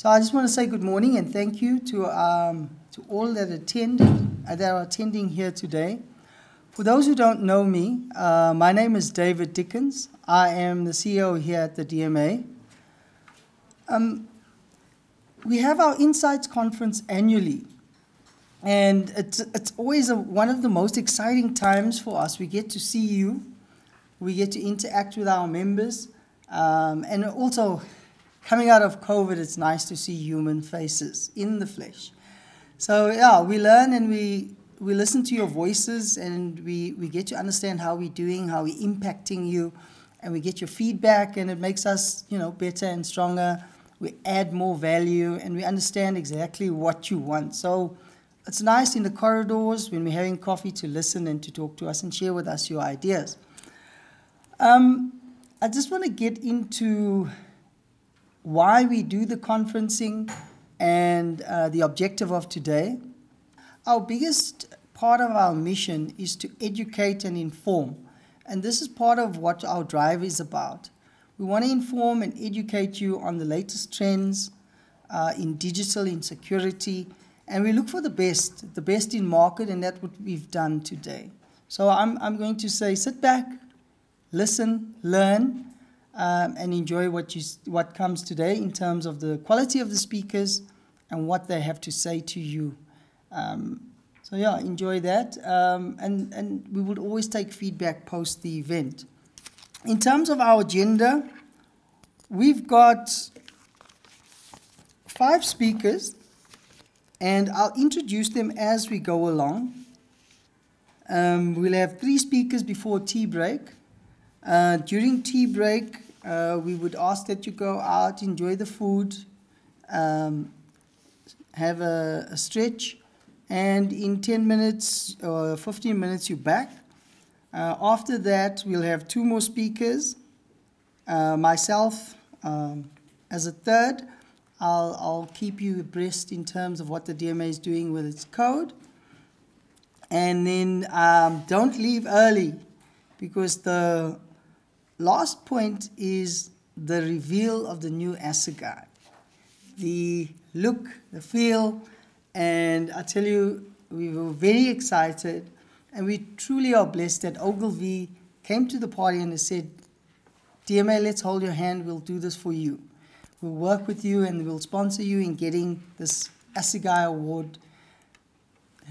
So I just want to say good morning and thank you to all that attended, that are attending here today. For those who don't know me, my name is David Dickens. I am the CEO here at the DMA. We have our Insights Conference annually, and it's always one of the most exciting times for us. We get to see you, we get to interact with our members, and also coming out of COVID, it's nice to see human faces in the flesh. So yeah, we learn and we listen to your voices, and we get to understand how we're doing, how we're impacting you, and we get your feedback, and it makes us, better and stronger. We add more value, and we understand exactly what you want. So it's nice in the corridors when we're having coffee to listen and to talk to us and share with us your ideas. I just want to get into why we do the conferencing and the objective of today. Our biggest part of our mission is to educate and inform, and this is part of what our drive is about. We want to inform and educate you on the latest trends in digital, in security, and we look for the best in market, and that's what we've done today. So I'm going to say, sit back, listen, learn, and enjoy what comes today in terms of the quality of the speakers and what they have to say to you. So yeah, enjoy that, and we will always take feedback post the event. In terms of our agenda, we've got 5 speakers, and I'll introduce them as we go along. We'll have 3 speakers before tea break. During tea break, we would ask that you go out, enjoy the food, have a stretch, and in 10 minutes or 15 minutes, you're back. After that, we'll have 2 more speakers. Myself, as a third, I'll keep you abreast in terms of what the DMA is doing with its code. And then don't leave early, because the last point is the reveal of the new assegai. The look, the feel, and I tell you, we were very excited, and we truly are blessed that Ogilvy came to the party and said, DMA, let's hold your hand, we'll do this for you. We'll work with you and we'll sponsor you in getting this assegai award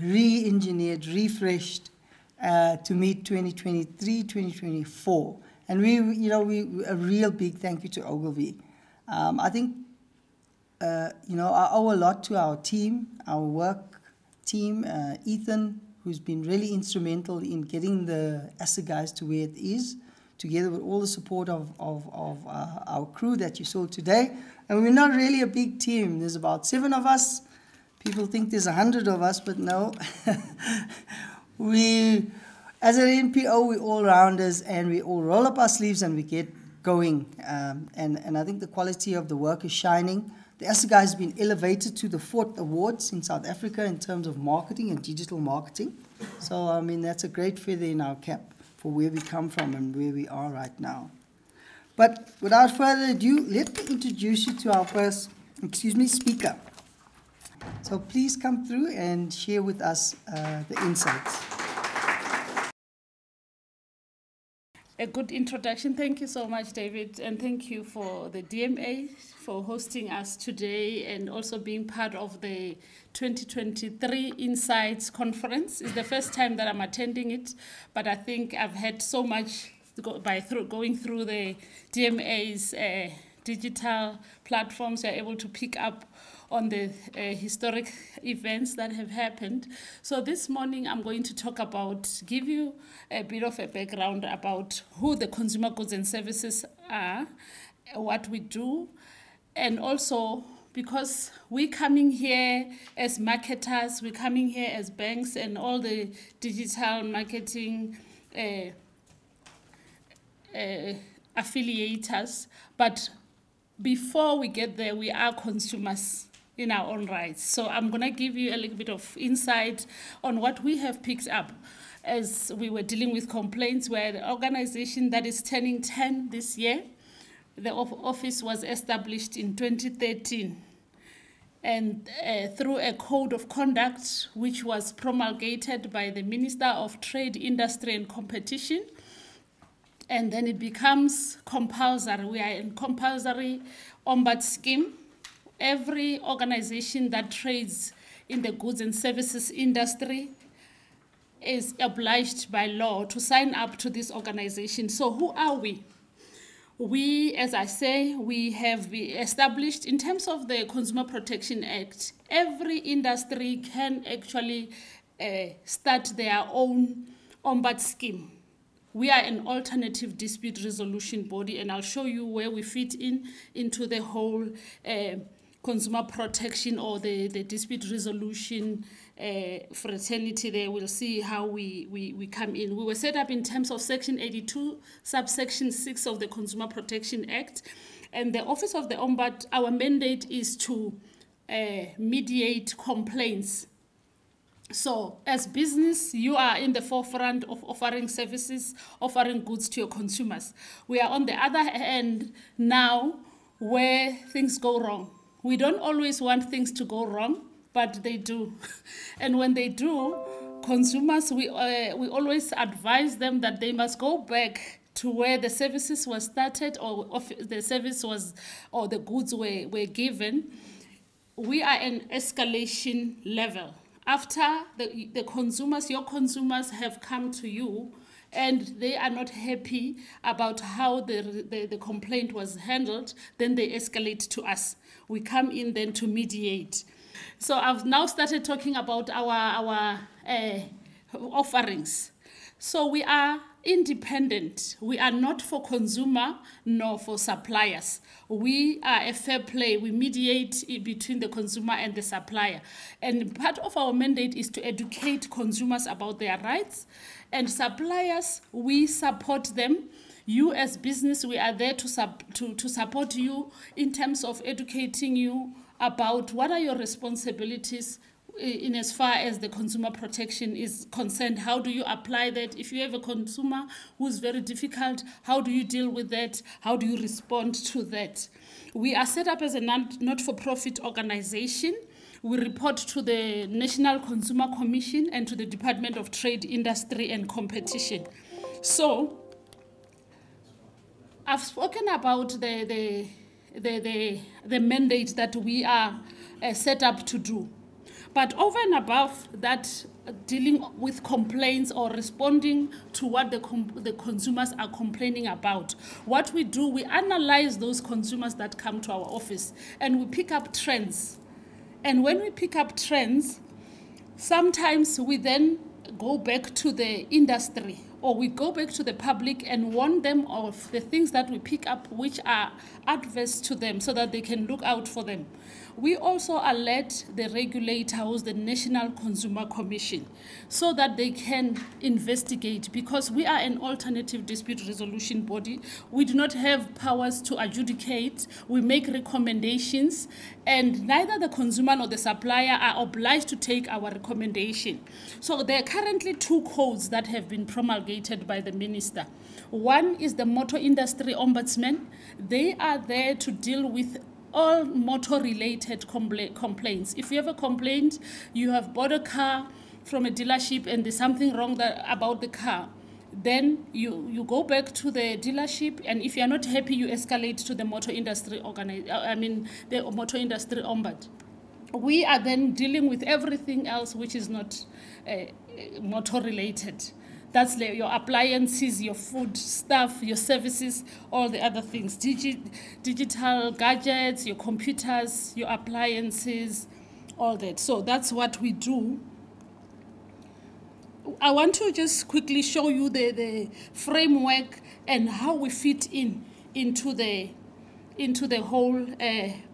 re-engineered, refreshed to meet 2023, 2024. And a real big thank you to Ogilvy. I think, I owe a lot to our team, our work team, Ethan, who's been really instrumental in getting the assegais to where it is, together with all the support of our crew that you saw today. And we're not really a big team. There's about 7 of us. People think there's 100 of us, but no. As an NPO, we're all-rounders, and we all roll up our sleeves and we get going. And I think the quality of the work is shining. The assegai has been elevated to the 4th awards in South Africa in terms of marketing and digital marketing. So, I mean, that's a great feather in our cap for where we come from and where we are right now. But without further ado, let me introduce you to our first, speaker. So please come through and share with us the insights. A good introduction. Thank you so much, David, and thank you for the DMA for hosting us today and also being part of the 2023 Insights Conference. It's the first time that I'm attending it, but I think I've had so much going through the DMA's digital platforms. You're able to pick up on the historic events that have happened. So this morning I'm going to give you a bit of a background about who the consumer goods and services are, what we do, and also because we're coming here as marketers, we're coming here as banks and all the digital marketing affiliators, but before we get there, we are consumers in our own rights. So I'm going to give you a little bit of insight on what we have picked up as we were dealing with complaints. We're an organization that is turning 10 this year. The office was established in 2013. and through a code of conduct which was promulgated by the Minister of Trade, Industry and Competition. And then it becomes compulsory. We are in compulsory ombud scheme. Every organization that trades in the goods and services industry is obliged by law to sign up to this organization. So who are we? We, as I say, we have established, in terms of the Consumer Protection Act, every industry can actually start their own ombud scheme. We are an alternative dispute resolution body, and I'll show you where we fit into the whole consumer protection or the dispute resolution fraternity. There we'll see how we come in. We were set up in terms of Section 82, subsection 6 of the Consumer Protection Act, and the Office of the Ombud, our mandate is to mediate complaints. So as business, you are in the forefront of offering services, offering goods to your consumers. We are on the other hand now where things go wrong. We don't always want things to go wrong, but they do. And when they do, consumers, we always advise them that they must go back to where the services were started or the service was, or the goods were given. We are an escalation level. After the consumers, your consumers have come to you and they are not happy about how the complaint was handled, then they escalate to us. We come in then to mediate. So I've now started talking about our offerings. So we are independent. We are not for consumer nor for suppliers. We are a fair play. We mediate between the consumer and the supplier. And part of our mandate is to educate consumers about their rights. And suppliers, we support them. You as business, we are there to support you in terms of educating you about what are your responsibilities in as far as the consumer protection is concerned. How do you apply that? If you have a consumer who's very difficult, how do you deal with that? How do you respond to that? We are set up as a not-for-profit organization. We report to the National Consumer Commission and to the Department of Trade, Industry and Competition. So I've spoken about the mandate that we are set up to do. But over and above that, dealing with complaints or responding to what the consumers are complaining about, what we do, we analyze those consumers that come to our office and we pick up trends. And when we pick up trends, sometimes we then go back to the industry or we go back to the public and warn them of the things that we pick up which are adverse to them so that they can look out for them. We also alert the regulator, who's the National Consumer Commission, so that they can investigate, because we are an alternative dispute resolution body. We do not have powers to adjudicate. We make recommendations, and neither the consumer nor the supplier are obliged to take our recommendation. So there are currently 2 codes that have been promulgated by the minister. One is the Motor Industry Ombudsman. They are there to deal with all motor-related complaints. If you have a complaint, you have bought a car from a dealership and there's something wrong about the car, then you go back to the dealership, and if you're not happy, you escalate to the motor industry the motor industry ombud. We are then dealing with everything else which is not motor-related. That's your appliances, your food stuff, your services, all the other things, digital gadgets, your computers, your appliances, all that. So that's what we do. I want to just quickly show you the framework and how we fit into the whole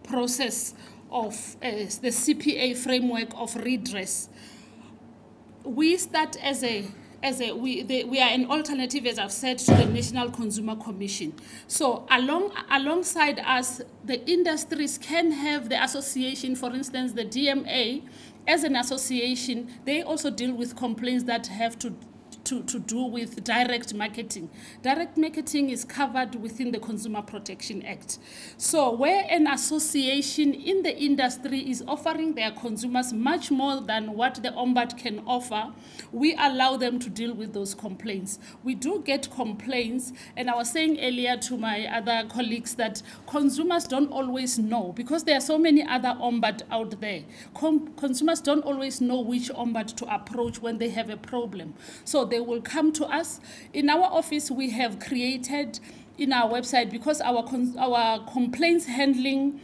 process of the CPA framework of redress. We start we are an alternative, as I've said, to the National Consumer Commission. So alongside us, the industries can have the association, for instance, the DMA, as an association, they also deal with complaints that have to to do with direct marketing. Direct marketing is covered within the Consumer Protection Act. So where an association in the industry is offering their consumers much more than what the Ombud can offer, we allow them to deal with those complaints. We do get complaints, and I was saying earlier to my other colleagues that consumers don't always know, because there are so many other Ombud out there. Consumers don't always know which Ombud to approach when they have a problem. So they will come to us. In our office, we have created in our website, because our complaints handling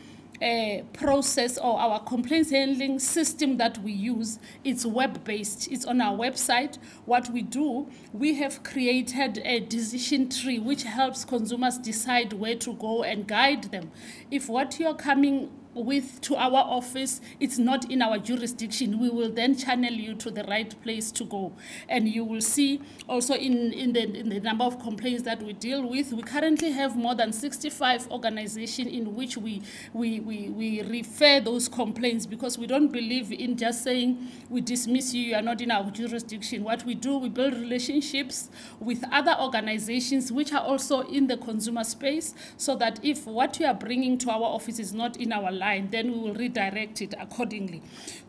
process, or our complaints handling system that we use, it's web-based. It's on our website. What we do, we have created a decision tree which helps consumers decide where to go and guide them. If what you're coming with to our office, it's not in our jurisdiction, we will then channel you to the right place to go. And you will see also in the number of complaints that we deal with, we currently have more than 65 organizations in which we refer those complaints, because we don't believe in just saying we dismiss you, you are not in our jurisdiction. What we do, we build relationships with other organizations which are also in the consumer space, so that if what you are bringing to our office is not in our line, then we will redirect it accordingly.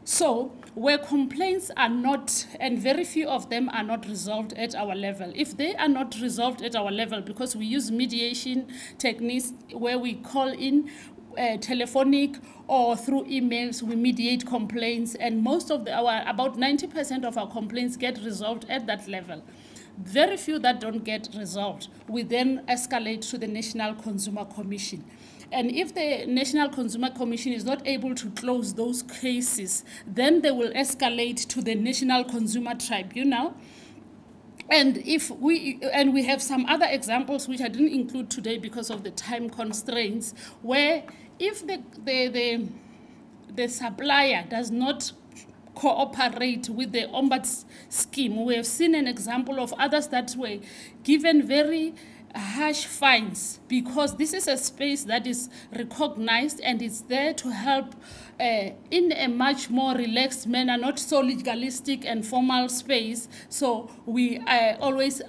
So where complaints are not, and very few of them are not resolved at our level, if they are not resolved at our level, because we use mediation techniques where we call in telephonic or through emails, we mediate complaints, and most of about 90% of our complaints get resolved at that level. Very few that don't get resolved, we then escalate to the National Consumer Commission. And if the National Consumer Commission is not able to close those cases, then they will escalate to the National Consumer Tribunal. And we have some other examples which I didn't include today because of the time constraints, where if the supplier does not cooperate with the Ombud scheme, we have seen an example of others that were given very harsh fines, because this is a space that is recognized and it's there to help in a much more relaxed manner, not so legalistic and formal space. So we always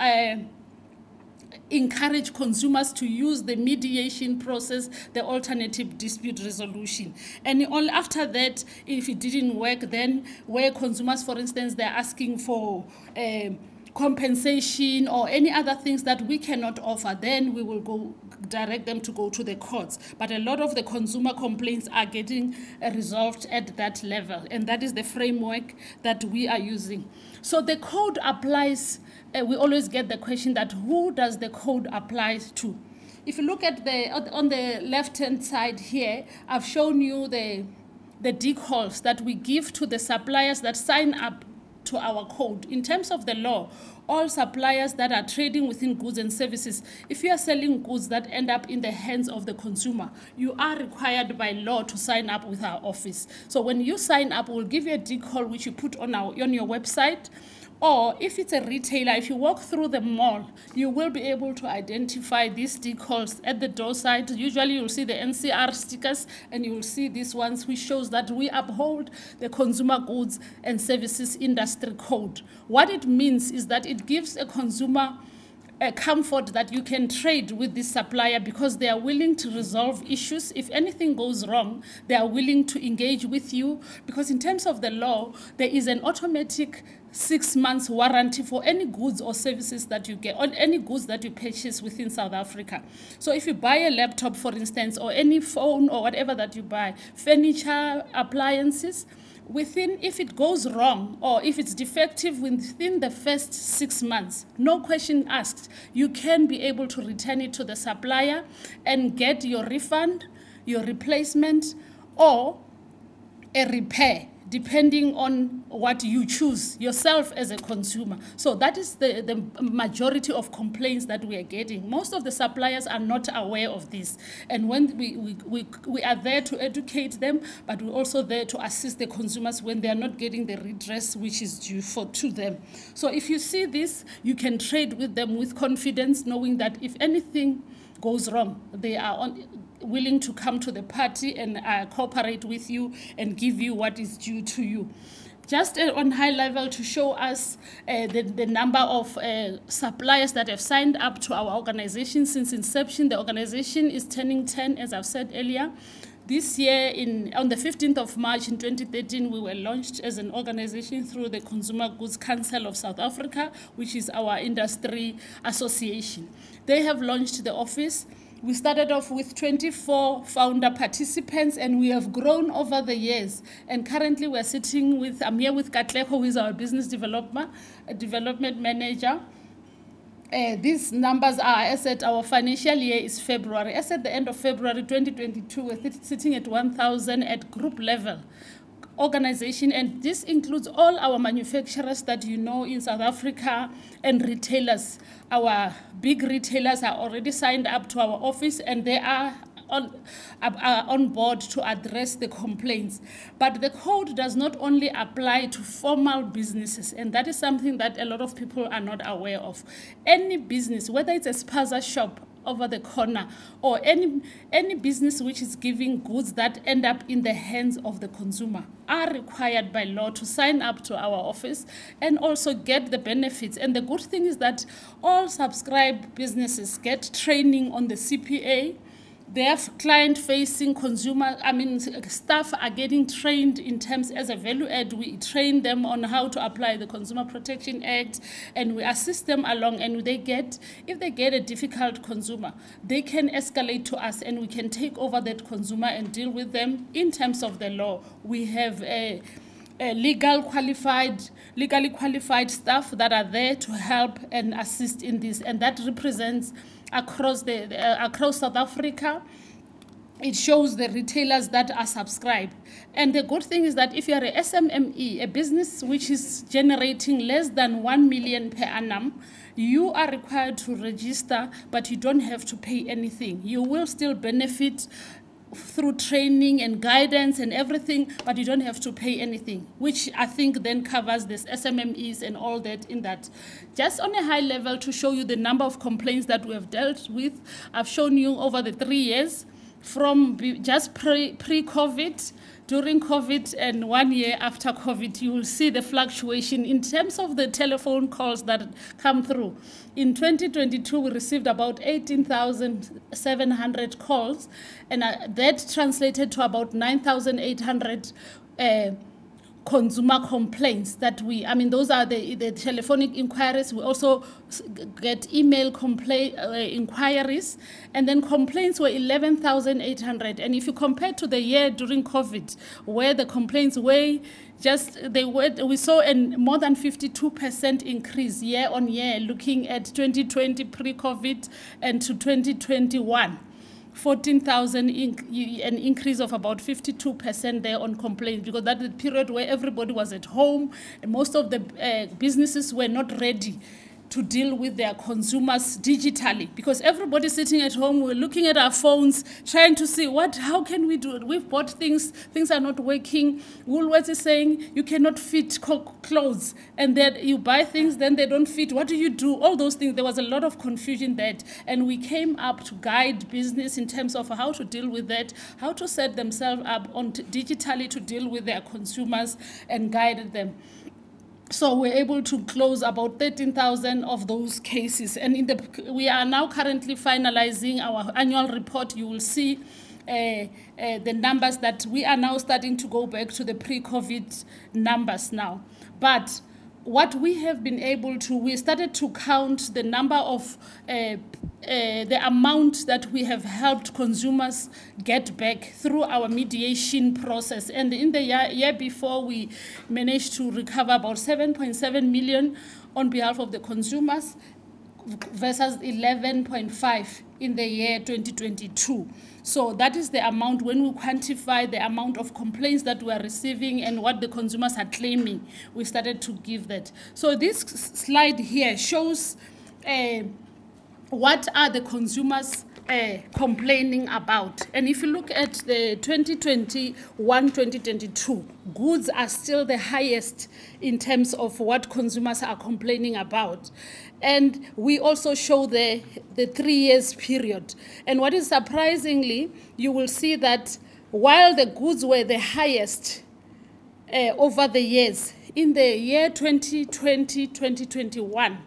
encourage consumers to use the mediation process, the alternative dispute resolution. And only after that, if it didn't work, then where consumers, for instance, they're asking for compensation or any other things that we cannot offer, then we will direct them to go to the courts. But a lot of the consumer complaints are getting resolved at that level, and that is the framework that we are using. So the code applies. We always get the question that who does the code apply to? If you look at on the left-hand side here, I've shown you the decals that we give to the suppliers that sign up to our code. In terms of the law, all suppliers that are trading within goods and services, if you are selling goods that end up in the hands of the consumer, you are required by law to sign up with our office. So when you sign up, we'll give you a decal which you put on your website. Or if it's a retailer, if you walk through the mall, you will be able to identify these decals at the door side. Usually you'll see the NCR stickers, and you will see these ones which shows that we uphold the Consumer Goods and Services Industry Code. What it means is that it gives a consumer a comfort that you can trade with this supplier, because they are willing to resolve issues. If anything goes wrong, they are willing to engage with you, because in terms of the law, there is an automatic 6 months warranty for any goods or services that you get, or any goods that you purchase within South Africa. So if you buy a laptop, for instance, or any phone or whatever that you buy, furniture, appliances, if it goes wrong or if it's defective within the first 6 months, no question asked, you can be able to return it to the supplier and get your refund, your replacement, or a repair, depending on what you choose yourself as a consumer. So that is the majority of complaints that we are getting. Most of the suppliers are not aware of this. And when we are there to educate them, but we're also there to assist the consumers when they are not getting the redress which is due to them. So if you see this, you can trade with them with confidence, knowing that if anything goes wrong, they are willing to come to the party and cooperate with you and give you what is due to you. Just on high level to show us the number of suppliers that have signed up to our organization since inception. The organization is turning 10, as I've said earlier. This year, on the 15th of March in 2013, we were launched as an organization through the Consumer Goods Council of South Africa, which is our industry association. They have launched the office. We started off with 24 founder participants, and we have grown over the years. And currently we're sitting with, I'm here with Katlego, who is our business development manager. These numbers are, as at our financial year is February. As at the end of February 2022, we're sitting at 1,000 at group level organization, and this includes all our manufacturers that you know in South Africa and retailers. Our big retailers are already signed up to our office, and they are on board to address the complaints. But the code does not only apply to formal businesses, and that is something that a lot of people are not aware of. Any business, whether it's a spaza shop over the corner or any business which is giving goods that end up in the hands of the consumer, are required by law to sign up to our office and also get the benefits. And the good thing is that all subscribed businesses get training on the CPA. Their client-facing staff are getting trained in terms as a value add. We train them on how to apply the Consumer Protection Act, and we assist them along. And if they get a difficult consumer, they can escalate to us, and we can take over that consumer and deal with them in terms of the law. We have a legally qualified staff that are there to help and assist in this, and that represents across South Africa. It shows the retailers that are subscribed. And the good thing is that if you are a SMME, a business which is generating less than 1 million per annum, you are required to register, but you don't have to pay anything. You will still benefit through training and guidance and everything, but you don't have to pay anything, which I think then covers this SMMEs and all that in that. Just on a high level to show you the number of complaints that we have dealt with, I've shown you over the 3 years from just pre-COVID, during COVID, and 1 year after COVID. You will see the fluctuation in terms of the telephone calls that come through. In 2022, we received about 18,700 calls, and that translated to about 9,800 consumer complaints that those are the telephonic inquiries. We also get email inquiries, and then complaints were 11,800. And if you compare to the year during COVID, where the complaints were we saw a more than 52% increase year on year, looking at 2020 pre-COVID and to 2021. 14,000, an increase of about 52% there on complaints, because that's the period where everybody was at home and most of the businesses were not ready to deal with their consumers digitally, because everybody's sitting at home, we're looking at our phones, trying to see how can we do it. We've bought things are not working. Woolworths is saying you cannot fit clothes, and then you buy things, then they don't fit. What do you do? All those things. There was a lot of confusion there, and we came up to guide business in terms of how to deal with that, how to set themselves up on digitally to deal with their consumers and guide them. So we're able to close about 13,000 of those cases. And we are now currently finalizing our annual report. You will see the numbers that we are now starting to go back to the pre-COVID numbers now. But what we have been able to, we started to count the number of, the amount that we have helped consumers get back through our mediation process. And in the year before, we managed to recover about 7.7 million on behalf of the consumers versus 11.5 in the year 2022. So that is the amount when we quantify the amount of complaints that we are receiving and what the consumers are claiming. We started to give that. So this slide here shows what are the consumers complaining about. And if you look at the 2021-2022, goods are still the highest in terms of what consumers are complaining about. And we also show the 3 years period. And what is surprisingly, you will see that while the goods were the highest over the years, In the year 2020-2021,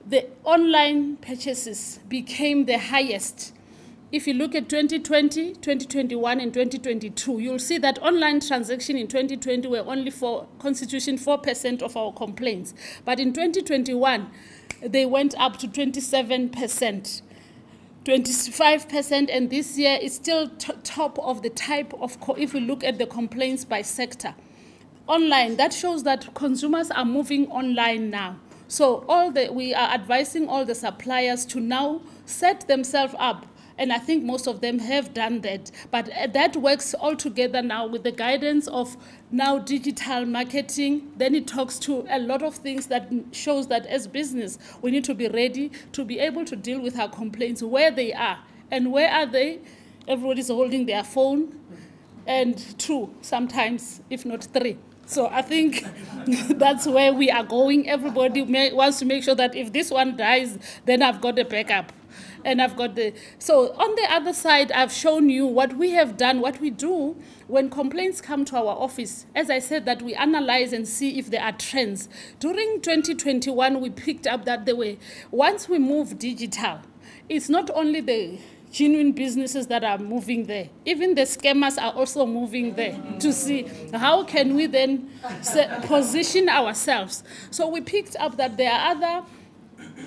the online purchases became the highest. If you look at 2020, 2021, and 2022, you'll see that online transactions in 2020 were only constituting 4% of our complaints. But in 2021, they went up to 27%, 25%, and this year is still top of the type of, if we look at the complaints by sector. Online, that shows that consumers are moving online now. So we are advising all the suppliers to now set themselves up. And I think most of them have done that. But that works all together now with the guidance of now digital marketing. Then it talks to a lot of things that shows that as business, we need to be ready to be able to deal with our complaints where they are. And where are they? Everybody's holding their phone. And 2, sometimes, if not 3. So I think that's where we are going. Everybody wants to make sure that if this one dies, then I've got a backup. And I've got so on the other side, I've shown you what we have done, what we do when complaints come to our office. As I said, that we analyze and see if there are trends. During 2021, we picked up that once we move digital, it's not only the genuine businesses that are moving there. Even the scammers are also moving there to see how can we then position ourselves. So we picked up that there are other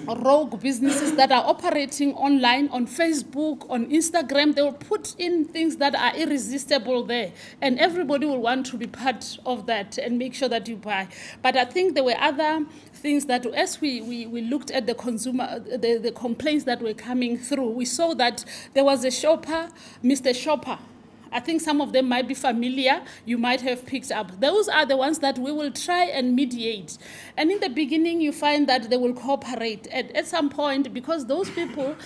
rogue businesses that are operating online, on Facebook, on Instagram. They will put in things that are irresistible there, and everybody will want to be part of that and make sure that you buy. But I think there were other things that as we looked at the consumer, the complaints that were coming through, we saw that there was a shopper, Mr. Shopper. I think some of them might be familiar, you might have picked up. Those are the ones that we will try and mediate. And in the beginning, you find that they will cooperate. At some point, because those people,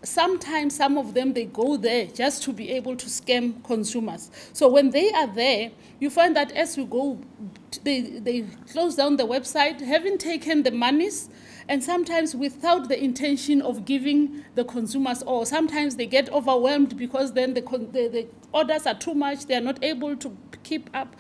sometimes some of them, they go there just to be able to scam consumers. So when they are there, you find that as we go, they close down the website, having taken the monies, and sometimes without the intention of giving the consumers, or sometimes they get overwhelmed because then the orders are too much, they are not able to keep up.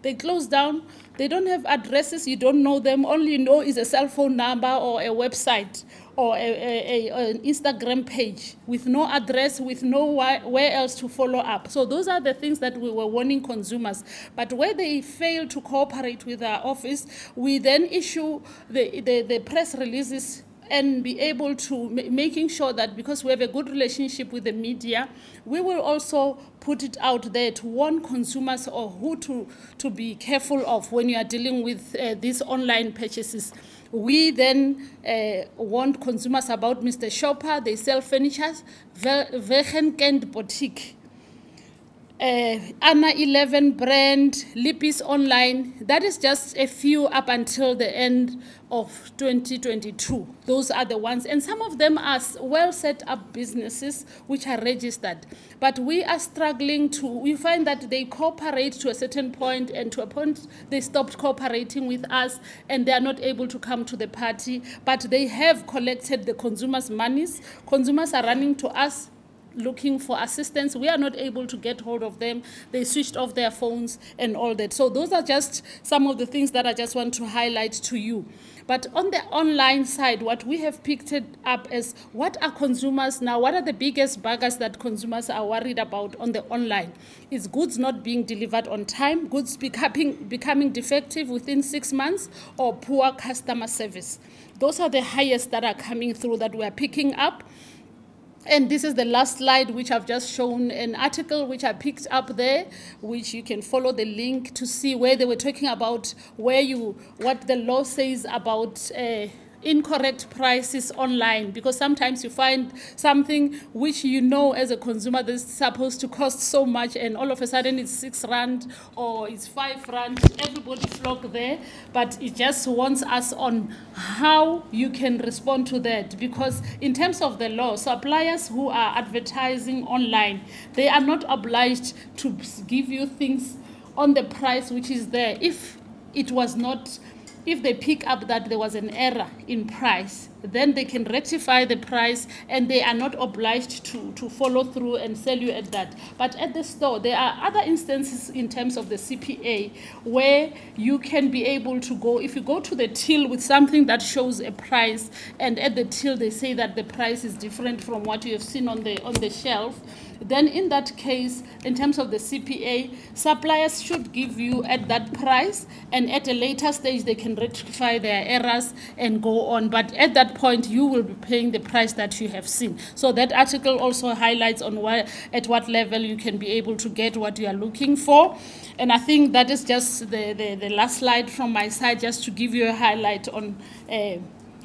They close down, they don't have addresses, you don't know them, all you know is a cell phone number or a website or an Instagram page with no address, with no where else to follow up. So those are the things that we were warning consumers. But where they fail to cooperate with our office, we then issue the press releases and be able to making sure that, because we have a good relationship with the media, we will also put it out there to warn consumers or who to be careful of when you are dealing with these online purchases. We then warned consumers about Mr. Shopper. They sell furniture, Wegenkend Boutique, Anna 11 brand, Lippies online. That is just a few up until the end of 2022. Those are the ones. And some of them are well set up businesses which are registered. But we are struggling we find that they cooperate to a certain point, and to a point they stopped cooperating with us and they are not able to come to the party. But they have collected the consumers' monies. Consumers are running to us looking for assistance. We are not able to get hold of them. They switched off their phones and all that. So those are just some of the things that I just want to highlight to you. But on the online side, what we have picked it up is, what are consumers now? What are the biggest buggers that consumers are worried about on the online? Is goods not being delivered on time, goods becoming defective within 6 months, or poor customer service? Those are the highest that are coming through that we are picking up. And this is the last slide, which I've just shown an article which I picked up there, which you can follow the link to see where they were talking about what the law says about incorrect prices online, because sometimes you find something which you know as a consumer that's supposed to cost so much, and all of a sudden it's 6 rand or it's 5 rand. Everybody flock there, but it just wants us on how you can respond to that, because in terms of the law, suppliers who are advertising online, they are not obliged to give you things on the price which is there if it was not if they pick up that there was an error in price, then they can rectify the price and they are not obliged to follow through and sell you at that. But at the store, there are other instances in terms of the CPA where you can be able to go, if you go to the till with something that shows a price, and at the till they say that the price is different from what you have seen on the shelf, then in that case, in terms of the CPA, suppliers should give you at that price, and at a later stage they can rectify their errors and go on. But at that point, you will be paying the price that you have seen. So that article also highlights on at what level you can be able to get what you are looking for. And I think that is just the last slide from my side, just to give you a highlight on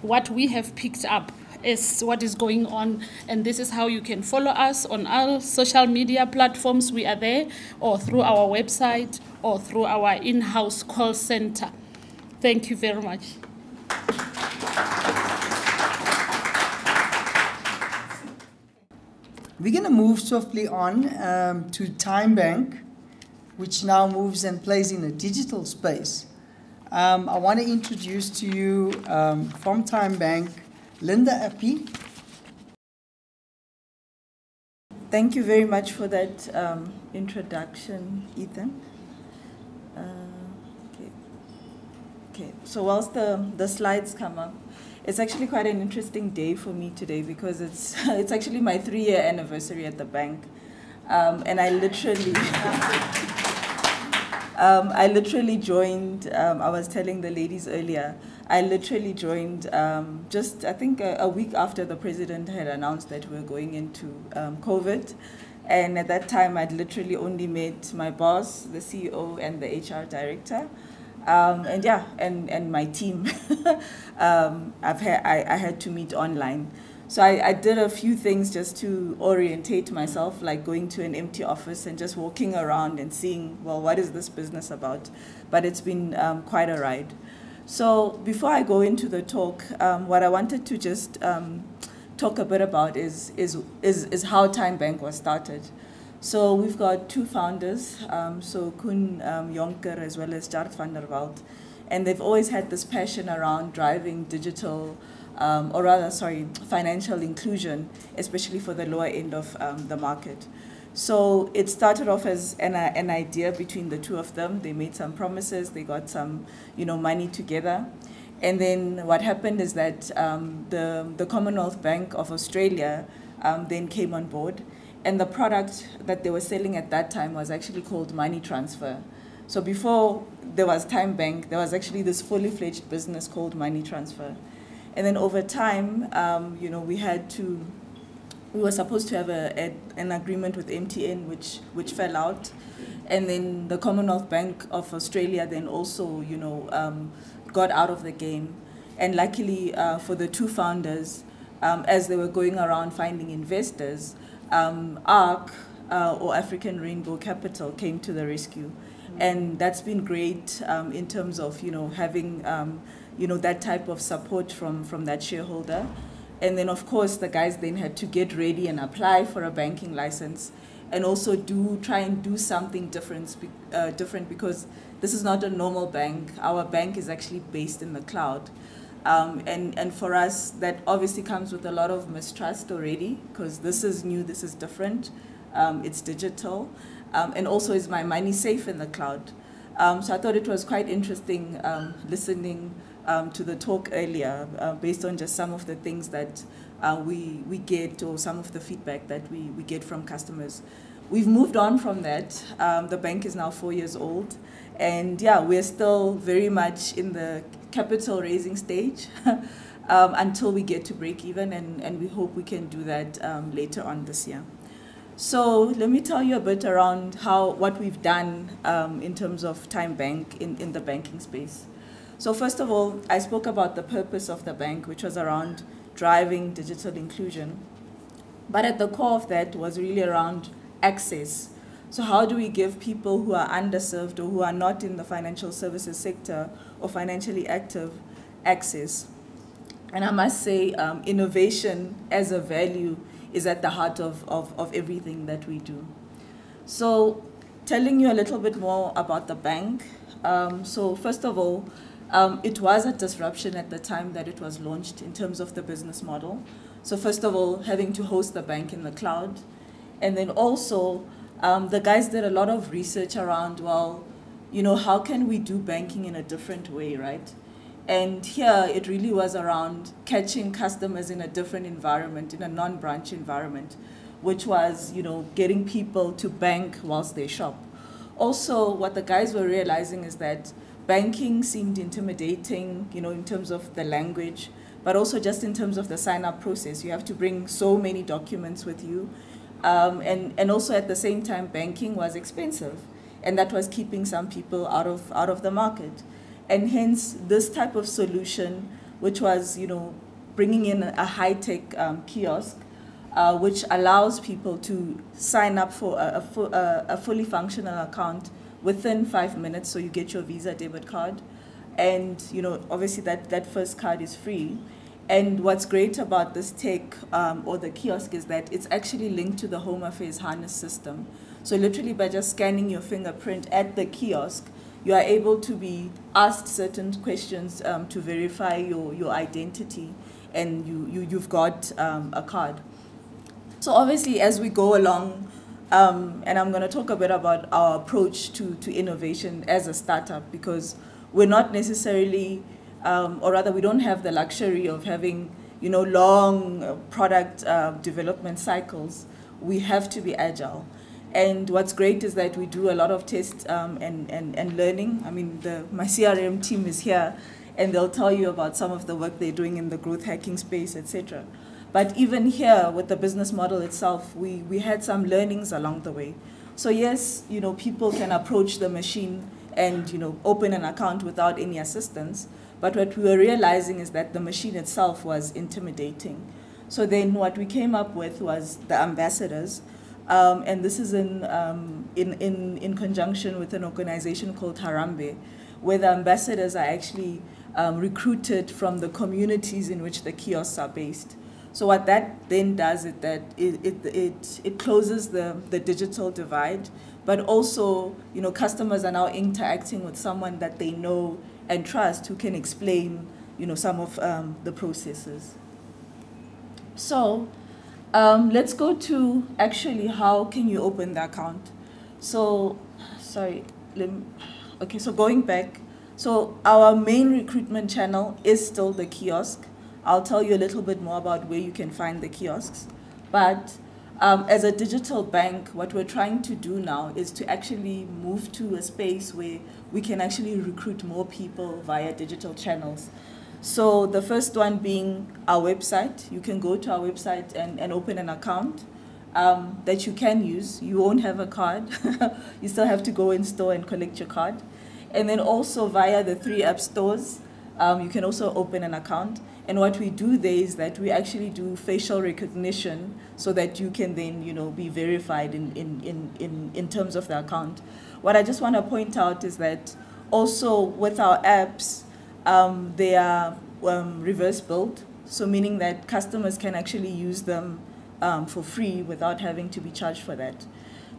what we have picked up is what is going on, and this is how you can follow us on our social media platforms. We are there, or through our website, or through our in-house call center. Thank you very much. We're going to move swiftly on to TymeBank, which now moves and plays in a digital space. I want to introduce to you from TymeBank, Linda Appy. Thank you very much for that introduction, Ethan. Okay. So whilst the slides come up, it's actually quite an interesting day for me today because it's actually my 3-year anniversary at the bank, and I literally joined. I was telling the ladies earlier, I literally joined just, I think, a week after the president had announced that we were going into COVID. And at that time, I'd literally only met my boss, the CEO, and the HR director. And my team. I had to meet online. So I did a few things just to orientate myself, like going to an empty office and just walking around and seeing, well, what is this business about? But it's been quite a ride. So before I go into the talk, what I wanted to just talk a bit about is how TymeBank was started. So we've got 2 founders, so Koen Jonker as well as Jart van der Walt, and they've always had this passion around driving digital, financial inclusion, especially for the lower end of the market. So it started off as an idea between the 2 of them. They made some promises, they got some, money together. And then what happened is that the Commonwealth Bank of Australia then came on board. And the product that they were selling at that time was actually called money transfer. So before there was TymeBank, there was actually this fully fledged business called money transfer. And then over time, we were supposed to have an agreement with MTN, which fell out. And then the Commonwealth Bank of Australia then also, got out of the game. And luckily for the 2 founders, as they were going around finding investors, ARC, or African Rainbow Capital, came to the rescue. And that's been great in terms of, having, that type of support from that shareholder. And then, of course, the guys then had to get ready and apply for a banking license, and also try and do something different because this is not a normal bank. Our bank is actually based in the cloud. And for us, that obviously comes with a lot of mistrust already, because this is new, this is different, it's digital, and also is my money safe in the cloud? So I thought it was quite interesting listening to the talk earlier, based on just some of the things that we get, or some of the feedback that we get from customers. We've moved on from that. The bank is now 4 years old, and yeah, we're still very much in the capital raising stage until we get to break even, and we hope we can do that later on this year. So let me tell you a bit around what we've done in terms of TymeBank in the banking space. So first of all, I spoke about the purpose of the bank, which was around driving digital inclusion. But at the core of that was really around access. So how do we give people who are underserved or who are not in the financial services sector or financially active access? And I must say, innovation as a value is at the heart of everything that we do. So telling you a little bit more about the bank. So first of all, It was a disruption at the time that it was launched in terms of the business model. So first of all, having to host the bank in the cloud. And then also, the guys did a lot of research around, well, you know, how can we do banking in a different way, right? And here it really was around catching customers in a different environment, in a non-branch environment, which was, you know, getting people to bank whilst they shop. Also, what the guys were realizing is that banking seemed intimidating, you know, in terms of the language, but also just in terms of the sign-up process. You have to bring so many documents with you. And also at the same time, banking was expensive, and that was keeping some people out of the market. And hence, this type of solution, which was, you know, bringing in a high-tech kiosk, which allows people to sign up for a fully functional account within 5 minutes, so you get your Visa debit card. And, you know, obviously that first card is free. And what's great about this tech or the kiosk is that it's actually linked to the Home Affairs harness system. So literally by just scanning your fingerprint at the kiosk, you are able to be asked certain questions to verify your identity, and you've got a card. So obviously as we go along, and I'm going to talk a bit about our approach to innovation as a startup, because we're not necessarily, or rather we don't have the luxury of having, you know, long product development cycles. We have to be agile. And what's great is that we do a lot of tests and learning. I mean, my CRM team is here, and they'll tell you about some of the work they're doing in the growth hacking space, etc. But even here, with the business model itself, we had some learnings along the way. So yes, you know, people can approach the machine and, you know, open an account without any assistance. But what we were realizing is that the machine itself was intimidating. So then what we came up with was the ambassadors. And this is in conjunction with an organization called Harambe, where the ambassadors are actually recruited from the communities in which the kiosks are based. So what that then does is that it closes the digital divide, but also, you know, customers are now interacting with someone that they know and trust, who can explain, you know, some of the processes. So let's go to actually how can you open the account. So, sorry, okay, so going back, so our main recruitment channel is still the kiosk. I'll tell you a little bit more about where you can find the kiosks. But as a digital bank, what we're trying to do now is to actually move to a space where we can actually recruit more people via digital channels. So the first one being our website. You can go to our website and open an account that you can use. You won't have a card. You still have to go in store and collect your card. And then also via the 3 app stores, you can also open an account. And what we do there is that we actually do facial recognition so that you can then, you know, be verified in terms of the account. What I just want to point out is that also with our apps, they are reverse built, so meaning that customers can actually use them for free without having to be charged for that.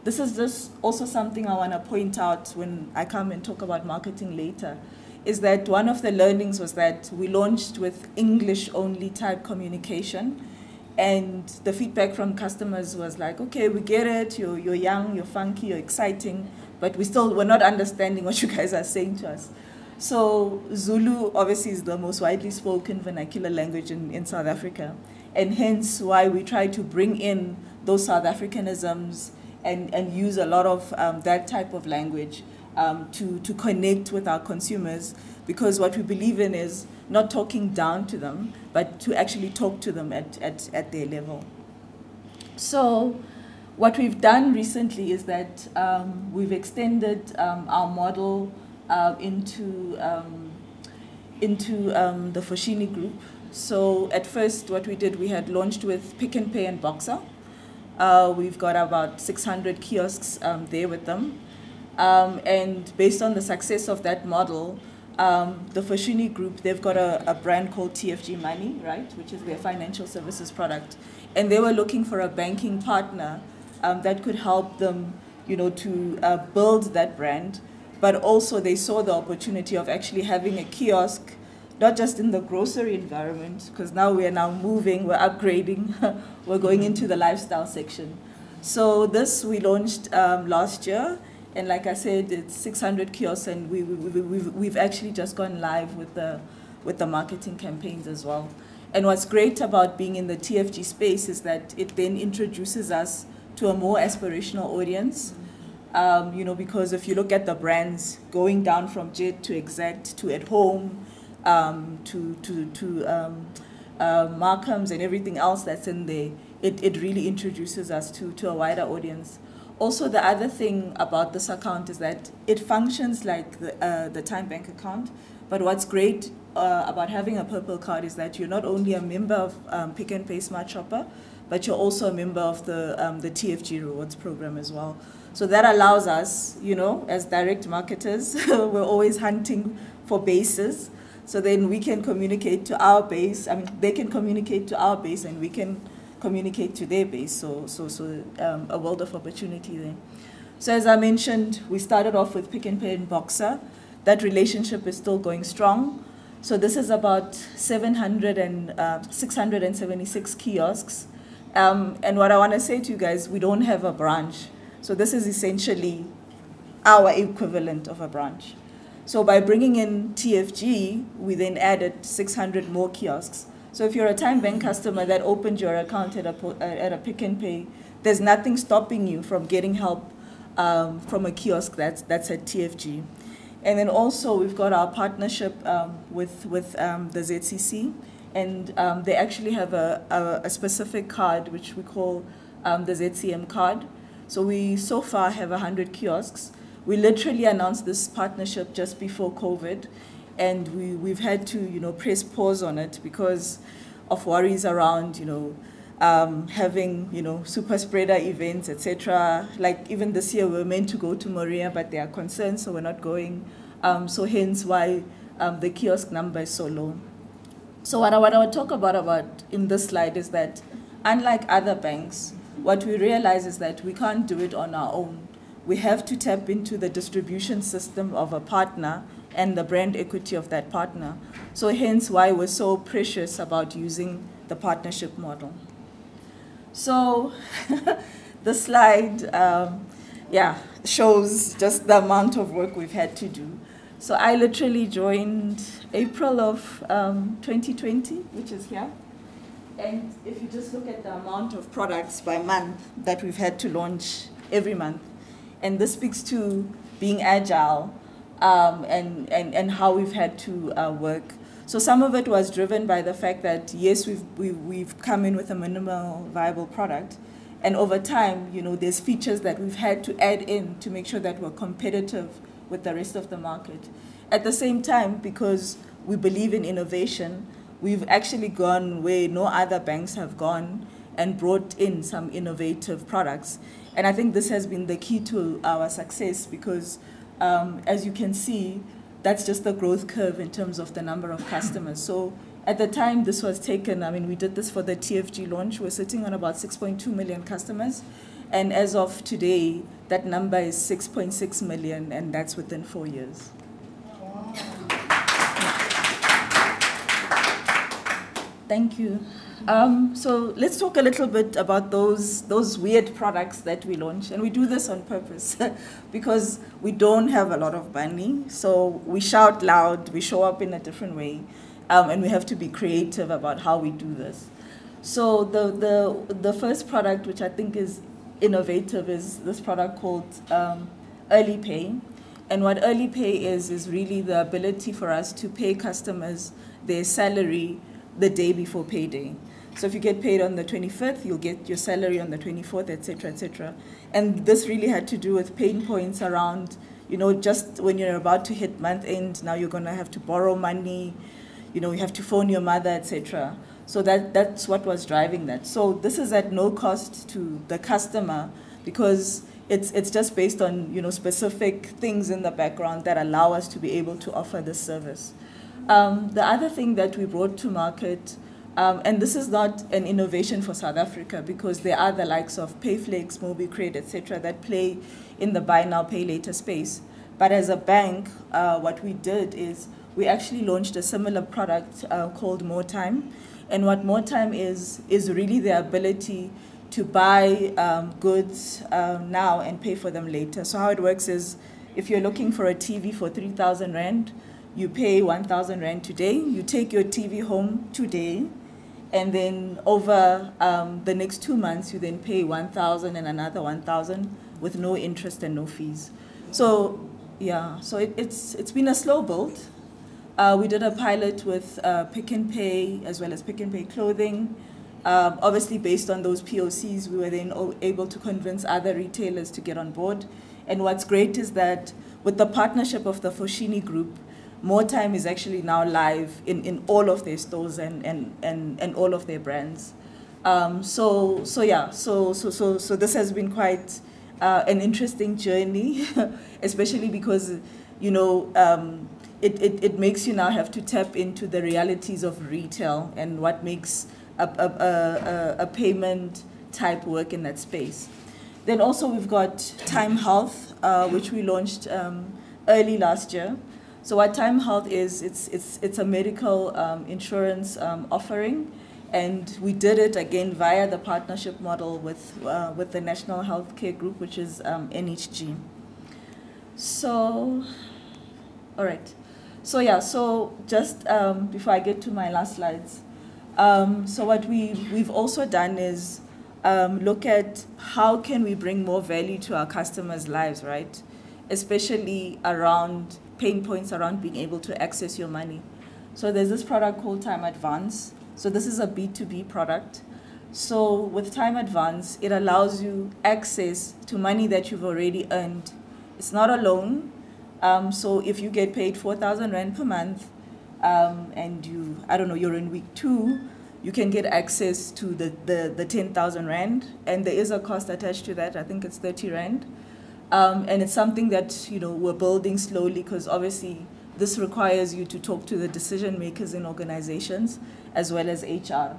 This is just also something I want to point out when I come and talk about marketing later, is that one of the learnings was that we launched with English-only type communication, and the feedback from customers was like, okay, we get it, you're young, you're funky, you're exciting, but we're not understanding what you guys are saying to us. So Zulu obviously is the most widely spoken vernacular language in South Africa, and hence why we try to bring in those South Africanisms and use a lot of that type of language to connect with our consumers, because what we believe in is not talking down to them, but to actually talk to them at their level. So what we've done recently is that we've extended our model into the Foschini group. So at first what we did, we had launched with Pick n Pay and Boxer. We've got about 600 kiosks there with them. And based on the success of that model, the Foschini group, they've got a brand called TFG Money, right, which is their financial services product. And they were looking for a banking partner that could help them, you know, to build that brand. but also they saw the opportunity of actually having a kiosk, not just in the grocery environment, because now we are now moving, we're upgrading, we're going into the lifestyle section. So this we launched last year, and like I said, it's 600 kiosks, and we've actually just gone live with the marketing campaigns as well. And what's great about being in the TFG space is that it then introduces us to a more aspirational audience. You know, because if you look at the brands going down from Jet to Exact to At Home, to Markham's and everything else that's in there, it really introduces us to a wider audience. Also, the other thing about this account is that it functions like the Time Bank account, but what's great about having a purple card is that you're not only a member of Pick n Pay Smart Shopper, but you're also a member of the TFG Rewards program as well. So that allows us, you know, as direct marketers, we're always hunting for bases. So then we can communicate to our base. I mean, they can communicate to our base, and we can communicate to their base. So a world of opportunity there. So as I mentioned, we started off with Pick n Pay and Boxer. That relationship is still going strong. So this is about 676 kiosks. And what I want to say to you guys, we don't have a branch. So this is essentially our equivalent of a branch. So by bringing in TFG, we then added 600 more kiosks. So if you're a Time Bank customer that opened your account at a Pick n Pay, there's nothing stopping you from getting help from a kiosk that's at TFG. And then also we've got our partnership with the ZCC, and they actually have a specific card which we call the ZCM card. So we so far have 100 kiosks. We literally announced this partnership just before COVID, and we've had to, you know, press pause on it because of worries around, you know, having, you know, super spreader events, etc. Like even this year we were meant to go to Moria, but there are concerns, so we're not going. So hence why the kiosk number is so low. So what I would talk about in this slide is that unlike other banks, what we realize is that we can't do it on our own. We have to tap into the distribution system of a partner and the brand equity of that partner. So hence why we're so precious about using the partnership model. So the slide, shows just the amount of work we've had to do. So I literally joined April of 2020, which is here. And if you just look at the amount of products by month that we've had to launch every month, and this speaks to being agile and how we've had to work. So some of it was driven by the fact that, yes, we've come in with a minimal viable product, and over time, you know, there's features that we've had to add in to make sure that we're competitive with the rest of the market. At the same time, because we believe in innovation, we've actually gone where no other banks have gone and brought in some innovative products. And I think this has been the key to our success because, as you can see, that's just the growth curve in terms of the number of customers. So at the time this was taken, I mean, we did this for the TFG launch. We're sitting on about 6.2 million customers. And as of today, that number is 6.6 million, and that's within 4 years. Thank you. So let's talk a little bit about those weird products that we launch. And we do this on purpose because we don't have a lot of money. So we shout loud, we show up in a different way, and we have to be creative about how we do this. So the first product, which I think is innovative, is this product called Early Pay. And what Early Pay is really the ability for us to pay customers their salary the day before payday. So if you get paid on the 25th, you'll get your salary on the 24th, et cetera, et cetera. And this really had to do with pain points around, you know, just when you're about to hit month end, now you're going to have to borrow money, you know, you have to phone your mother, et cetera. So that's what was driving that. So this is at no cost to the customer because it's just based on, you know, specific things in the background that allow us to be able to offer this service. The other thing that we brought to market, and this is not an innovation for South Africa because there are the likes of Payflex, MobiCred, etc., that play in the buy now, pay later space. But as a bank, what we did is we actually launched a similar product called More Time. And what More Time is really the ability to buy goods now and pay for them later. So how it works is, if you're looking for a TV for 3,000 Rand, you pay 1,000 Rand today, you take your TV home today, and then over the next 2 months, you then pay 1,000 and another 1,000 with no interest and no fees. So yeah, so it's been a slow build. We did a pilot with Pick n Pay as well as Pick n Pay clothing. Obviously, based on those POCs, we were then able to convince other retailers to get on board. And what's great is that with the partnership of the Foschini Group, More Time is actually now live in all of their stores and all of their brands. So this has been quite an interesting journey, especially because, you know, it makes you now have to tap into the realities of retail and what makes a payment type work in that space. Then also we've got Time Health, which we launched early last year. So what Time Health is, it's a medical insurance offering, and we did it again via the partnership model with the National Healthcare Group, which is NHG. So, all right. So yeah, so just before I get to my last slides, so what we've also done is look at how can we bring more value to our customers' lives, right? Especially around pain points around being able to access your money. So there's this product called Time Advance. So this is a B2B product. So with Time Advance, it allows you access to money that you've already earned. It's not a loan. So if you get paid 4,000 Rand per month, and you're in week 2, you can get access to the 10,000 Rand, and there is a cost attached to that. I think it's 30 Rand. And it's something that, you know, we're building slowly, because obviously this requires you to talk to the decision makers in organizations as well as HR.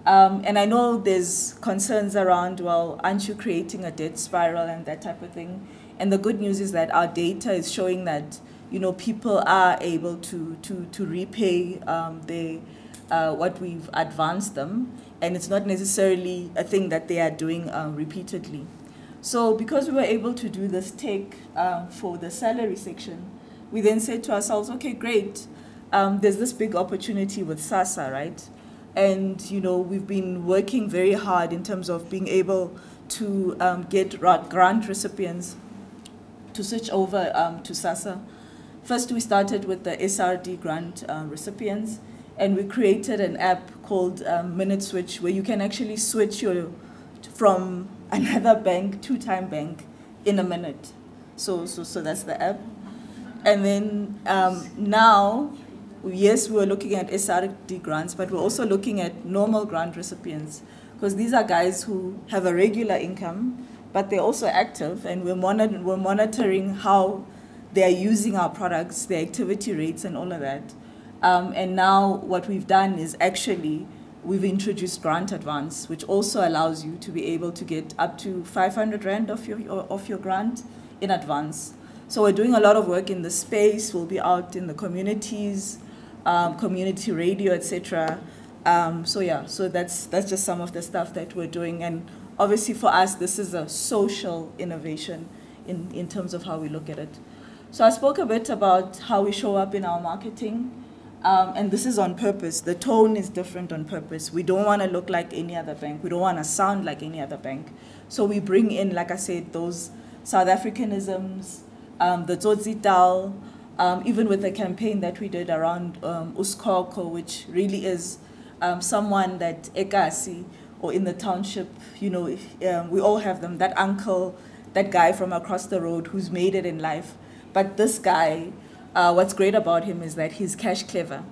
And I know there's concerns around, well, aren't you creating a debt spiral and that type of thing? And the good news is that our data is showing that, you know, people are able to repay what we've advanced them, and it's not necessarily a thing that they are doing repeatedly. So because we were able to do this take for the salary section, we then said to ourselves, okay, great, there's this big opportunity with SASSA, right? And, you know, we've been working very hard in terms of being able to get grant recipients to switch over to SASSA. First, we started with the SRD grant recipients, and we created an app called Minute Switch, where you can actually switch from another bank to Time Bank in a minute. So that's the app. And then now, yes, we're looking at SRD grants, but we're also looking at normal grant recipients, because these are guys who have a regular income, but they're also active, and we're monitoring how they are using our products, their activity rates, and all of that. And now what we've done is actually we've introduced Grant Advance, which also allows you to be able to get up to 500 Rand of your grant in advance. So we're doing a lot of work in the space. We'll be out in the communities, community radio, etc. So yeah, so that's just some of the stuff that we're doing. And obviously for us, this is a social innovation in terms of how we look at it. So I spoke a bit about how we show up in our marketing. And this is on purpose. The tone is different on purpose. We don't want to look like any other bank. We don't want to sound like any other bank. So we bring in, like I said, those South Africanisms, the Tsotsital, even with the campaign that we did around Uskoko, which really is someone that Ekasi, or in the township, you know, we all have them, that uncle, that guy from across the road who's made it in life. But this guy, what's great about him is that he's cash clever.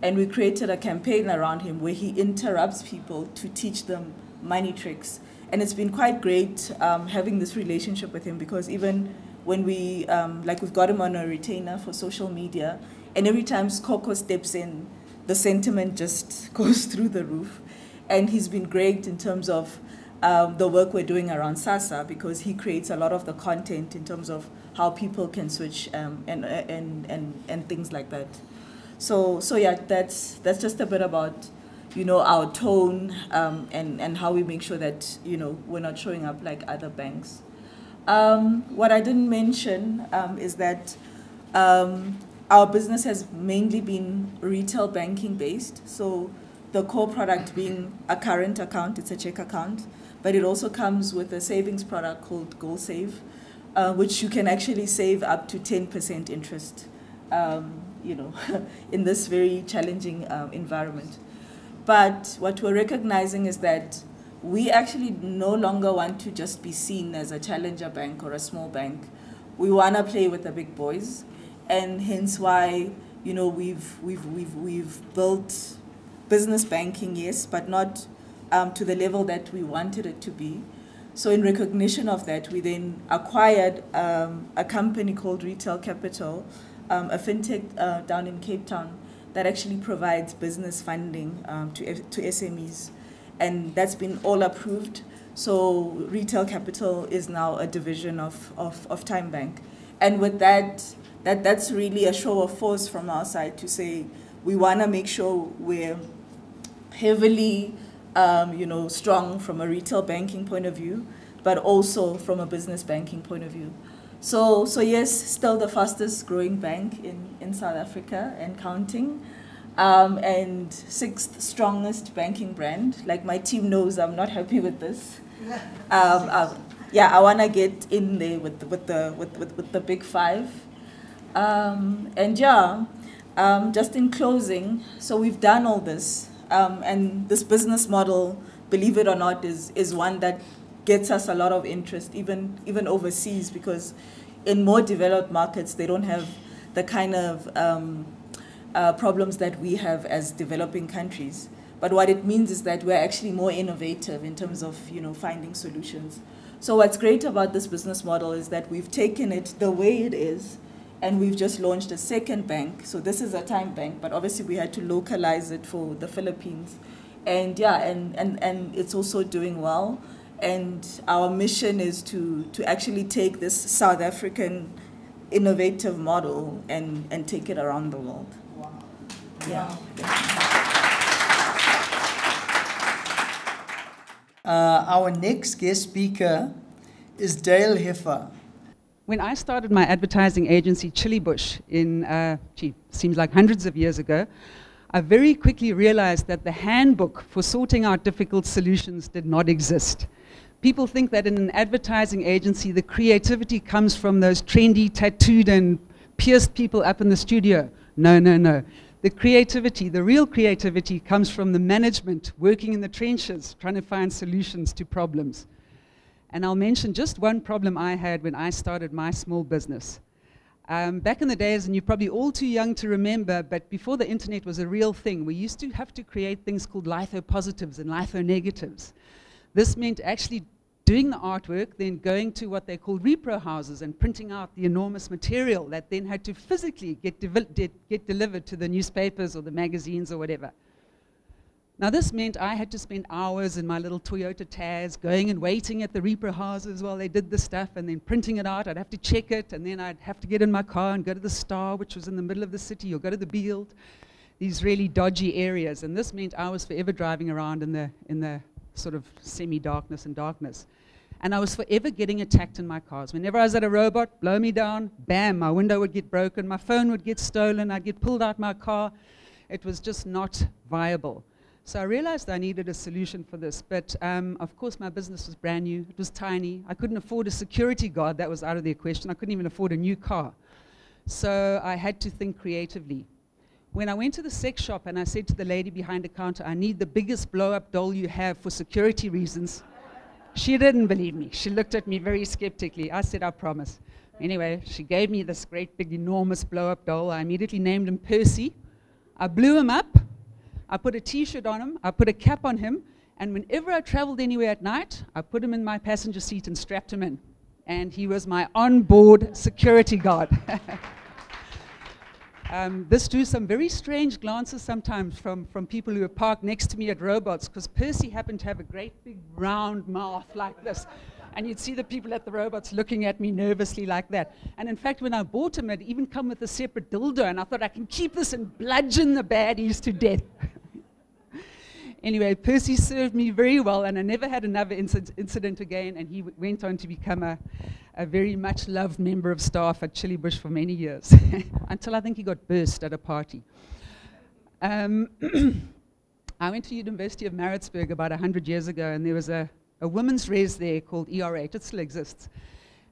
And we created a campaign around him where he interrupts people to teach them money tricks. And it's been quite great having this relationship with him, because even when we've got him on a retainer for social media, and every time Skoko steps in, the sentiment just goes through the roof. And he's been great in terms of the work we're doing around SASSA, because he creates a lot of the content in terms of how people can switch and things like that. So yeah, that's just a bit about, you know, our tone and how we make sure that, you know, we're not showing up like other banks. What I didn't mention is that our business has mainly been retail banking based. So the core product being a current account, it's a check account, but it also comes with a savings product called Goal Save, which you can actually save up to 10% interest, you know, in this very challenging environment. But what we're recognizing is that we actually no longer want to just be seen as a challenger bank or a small bank. We want to play with the big boys, and hence why, you know, we've built business banking, yes, but not to the level that we wanted it to be. So in recognition of that, we then acquired a company called Retail Capital, a fintech down in Cape Town that actually provides business funding to SMEs. And that's been all approved. So Retail Capital is now a division of Time Bank. And with that's really a show of force from our side to say we want to make sure we're heavily you know, strong from a retail banking point of view, but also from a business banking point of view. So yes, still the fastest growing bank in South Africa and counting. And 6th strongest banking brand. Like, my team knows I'm not happy with this. Yeah, I want to get in there with the big 5. And yeah, just in closing, so we've done all this, and this business model, believe it or not, is one that gets us a lot of interest, even overseas, because in more developed markets they don't have the kind of problems that we have as developing countries. But what it means is that we're actually more innovative in terms of, you know, finding solutions. So what's great about this business model is that we've taken it the way it is, and we've just launched a second bank. So this is a Time Bank, but obviously we had to localize it for the Philippines. And yeah, and it's also doing well. And our mission is to actually take this South African innovative model and take it around the world. Wow. Yeah. Our next guest speaker is Dale Heffer. When I started my advertising agency, Chili Bush, seems like hundreds of years ago, I very quickly realized that the handbook for sorting out difficult solutions did not exist. People think that in an advertising agency, the creativity comes from those trendy, tattooed, and pierced people up in the studio. No, no, no. The creativity, the real creativity, comes from the management working in the trenches, trying to find solutions to problems. And I'll mention just one problem I had when I started my small business. Back in the days, and you're probably all too young to remember, but before the internet was a real thing, we used to have to create things called litho-positives and litho-negatives. This meant actually doing the artwork, then going to what they called repro houses and printing out the enormous material that then had to physically get delivered to the newspapers or the magazines or whatever. Now this meant I had to spend hours in my little Toyota Taz going and waiting at the repro houses while they did the stuff and then printing it out. I'd have to check it, and then I'd have to get in my car and go to the Star, which was in the middle of the city, or go to the Beeld, these really dodgy areas. And this meant I was forever driving around in the sort of semi-darkness and darkness. And I was forever getting attacked in my cars. Whenever I was at a robot, blow me down, bam, my window would get broken, my phone would get stolen, I'd get pulled out my car. It was just not viable. So I realized I needed a solution for this. But of course, my business was brand new. It was tiny. I couldn't afford a security guard. That was out of the equation. I couldn't even afford a new car. So I had to think creatively. When I went to the sex shop and I said to the lady behind the counter, I need the biggest blow-up doll you have for security reasons, she didn't believe me. She looked at me very skeptically. I said, I promise. Anyway, she gave me this great big enormous blow-up doll. I immediately named him Percy. I blew him up. I put a t-shirt on him. I put a cap on him. And whenever I traveled anywhere at night, I put him in my passenger seat and strapped him in. And he was my on-board security guard. This drew some very strange glances sometimes from people who were parked next to me at robots, because Percy happened to have a great big round mouth like this. And you'd see the people at the robots looking at me nervously like that. And in fact, when I bought him, it even come with a separate dildo, and I thought I can keep this and bludgeon the baddies to death. Anyway, Percy served me very well, and I never had another incident again, and he went on to become a very much loved member of staff at Chili Bush for many years, until I think he got burst at a party. I went to the University of Maritzburg about 100 years ago, and there was a women's res there called ER8. It still exists.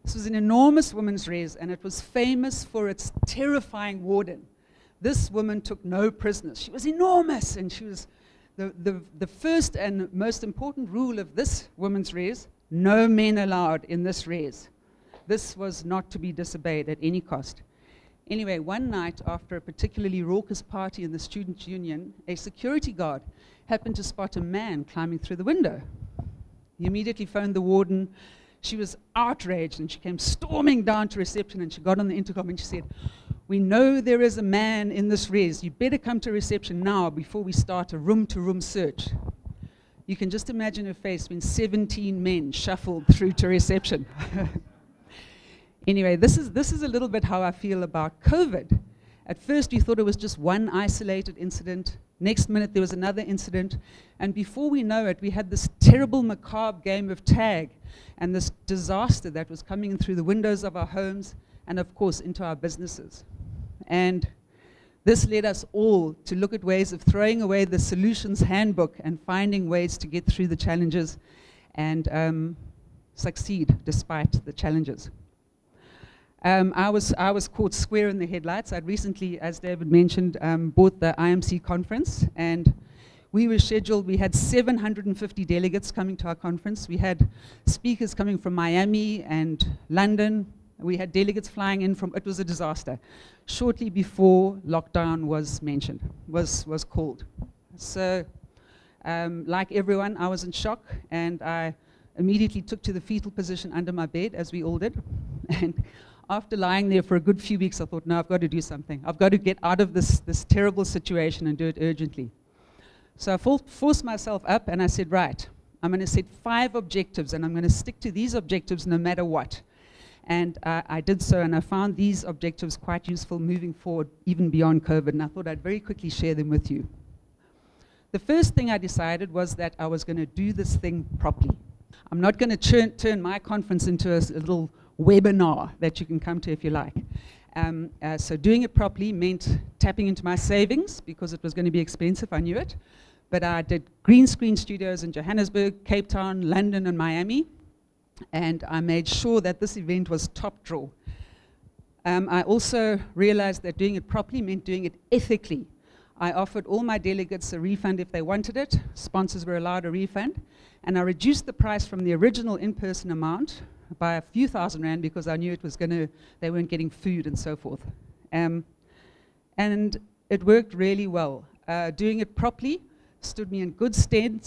This was an enormous women's res, and it was famous for its terrifying warden. This woman took no prisoners. She was enormous, and she was the first and most important rule of this women's res: no men allowed in this res. This was not to be disobeyed at any cost. Anyway, one night after a particularly raucous party in the student union, a security guard happened to spot a man climbing through the window. He immediately phoned the warden. She was outraged, and she came storming down to reception, and she got on the intercom and she said, "We know there is a man in this res. You better come to reception now before we start a room-to-room search." You can just imagine her face when 17 men shuffled through to reception. Anyway, this is a little bit how I feel about COVID. At first, we thought it was just one isolated incident. Next minute, there was another incident. And before we know it, we had this terrible, macabre game of tag and this disaster that was coming in through the windows of our homes and, of course, into our businesses. And this led us all to look at ways of throwing away the solutions handbook and finding ways to get through the challenges and succeed despite the challenges. I was caught square in the headlights. I'd recently, as David mentioned, bought the IMC conference, and we were scheduled. We had 750 delegates coming to our conference. We had speakers coming from Miami and London. We had delegates flying in from, it was a disaster. Shortly before lockdown was mentioned, was called. So, like everyone, I was in shock, and I immediately took to the fetal position under my bed, as we all did. And after lying there for a good few weeks, I thought, no, I've got to do something. I've got to get out of this terrible situation and do it urgently. So I forced myself up, and I said, right, I'm going to set 5 objectives, and I'm going to stick to these objectives no matter what. And I did so, and I found these objectives quite useful moving forward, even beyond COVID, and I thought I'd very quickly share them with you. The first thing I decided was that I was going to do this thing properly. I'm not going to turn my conference into a little webinar that you can come to if you like. So doing it properly meant tapping into my savings, because it was going to be expensive, I knew it. But I did green screen studios in Johannesburg, Cape Town, London, and Miami. And I made sure that this event was top draw. I also realized that doing it properly meant doing it ethically. I offered all my delegates a refund if they wanted it. Sponsors were allowed a refund. And I reduced the price from the original in-person amount by a few $1,000 because I knew it was they weren't getting food and so forth. And it worked really well. Doing it properly stood me in good stead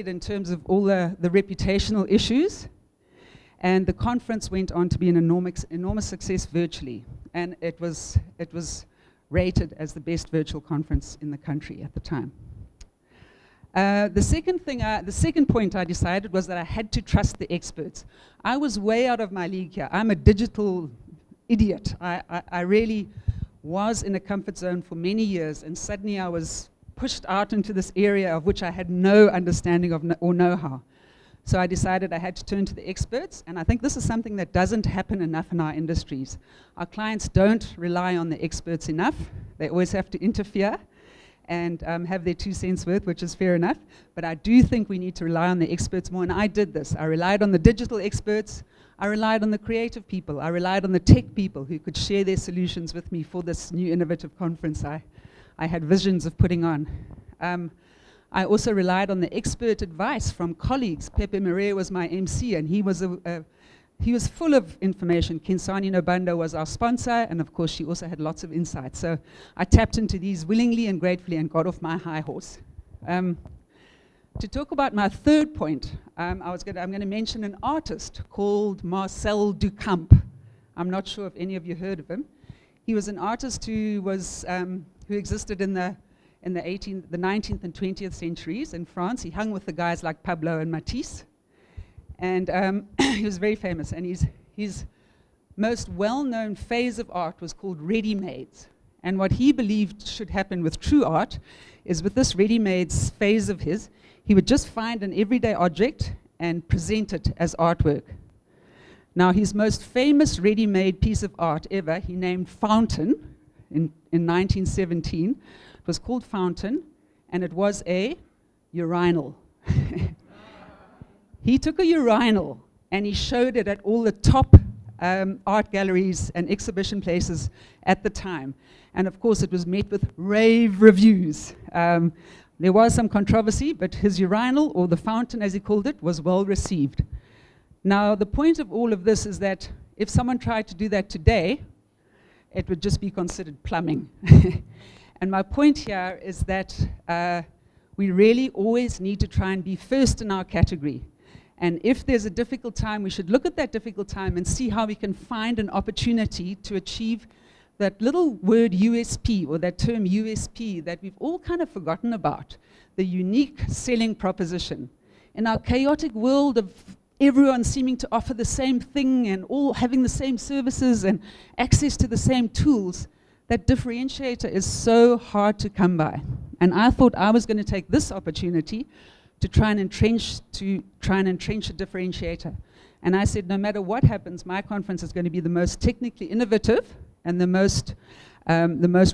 in terms of all the reputational issues. And the conference went on to be an enormous success virtually. And it was rated as the best virtual conference in the country at the time. The second point I decided was that I had to trust the experts. I was way out of my league here. I'm a digital idiot. I really was in a comfort zone for many years, and suddenly I was pushed out into this area of which I had no understanding of or know-how. So I decided I had to turn to the experts, and I think this is something that doesn't happen enough in our industries. Our clients don't rely on the experts enough. They always have to interfere and have their 2 cents worth, which is fair enough. But I do think we need to rely on the experts more, and I did this. I relied on the digital experts. I relied on the creative people. I relied on the tech people who could share their solutions with me for this new innovative conference I had visions of putting on. I also relied on the expert advice from colleagues. Pepe Maria was my MC, and he was full of information. Kinsani Nobanda was our sponsor, and of course she also had lots of insights. So I tapped into these willingly and gratefully and got off my high horse. To talk about my third point, I'm going to mention an artist called Marcel Duchamp. I'm not sure if any of you heard of him. He was an artist who was who existed in the 19th and 20th centuries in France. He hung with the guys like Pablo and Matisse, and he was very famous. And his most well-known phase of art was called ready-mades. And what he believed should happen with true art is, with this ready-mades phase of his, he would just find an everyday object and present it as artwork. Now, his most famous ready-made piece of art ever, he named Fountain in 1917. It was called Fountain, and it was a urinal. He took a urinal and he showed it at all the top art galleries and exhibition places at the time. And of course, it was met with rave reviews. There was some controversy, but his urinal, or the fountain as he called it, was well received. Now, the point of all of this is that if someone tried to do that today, it would just be considered plumbing. And my point here is that we really always need to try and be first in our category. And if there's a difficult time, we should look at that difficult time and see how we can find an opportunity to achieve that little word USP, or that term USP, that we've all kind of forgotten about, the unique selling proposition. In our chaotic world of everyone seeming to offer the same thing and all having the same services and access to the same tools, that differentiator is so hard to come by. And I thought I was going to take this opportunity to try and entrench a differentiator. And I said, no matter what happens, my conference is going to be the most technically innovative and the most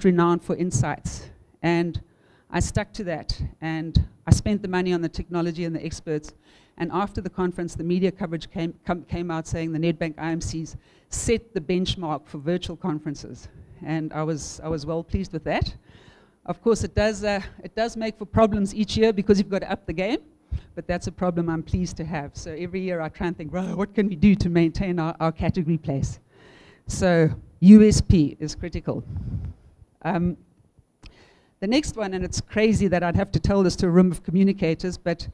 renowned for insights. And I stuck to that, and I spent the money on the technology and the experts. And after the conference, the media coverage came out saying the Nedbank IMCs set the benchmark for virtual conferences. And I was well pleased with that. Of course, it does make for problems each year because you've got to up the game, but that's a problem I'm pleased to have. So every year I try and think, right, what can we do to maintain our category place? So USP is critical. The next one, and it's crazy that I'd have to tell this to a room of communicators, but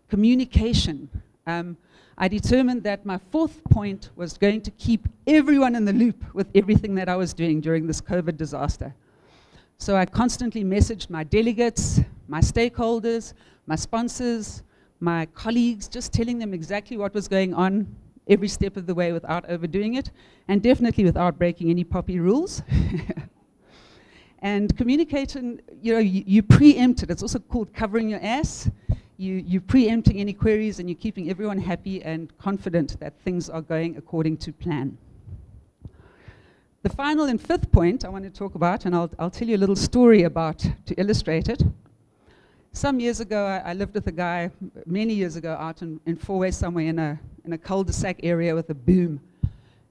communication. I determined that my fourth point was going to keep everyone in the loop with everything that I was doing during this COVID disaster. So I constantly messaged my delegates, my stakeholders, my sponsors, my colleagues, just telling them exactly what was going on every step of the way without overdoing it, and definitely without breaking any poppy rules. And communication, you preempt it. It's also called covering your ass. You're preempting any queries, and you're keeping everyone happy and confident that things are going according to plan. The final and fifth point I want to talk about, and I'll tell you a little story to illustrate it. Some years ago, I lived with a guy, many years ago, out in Fourway somewhere in a cul-de-sac area with a boom.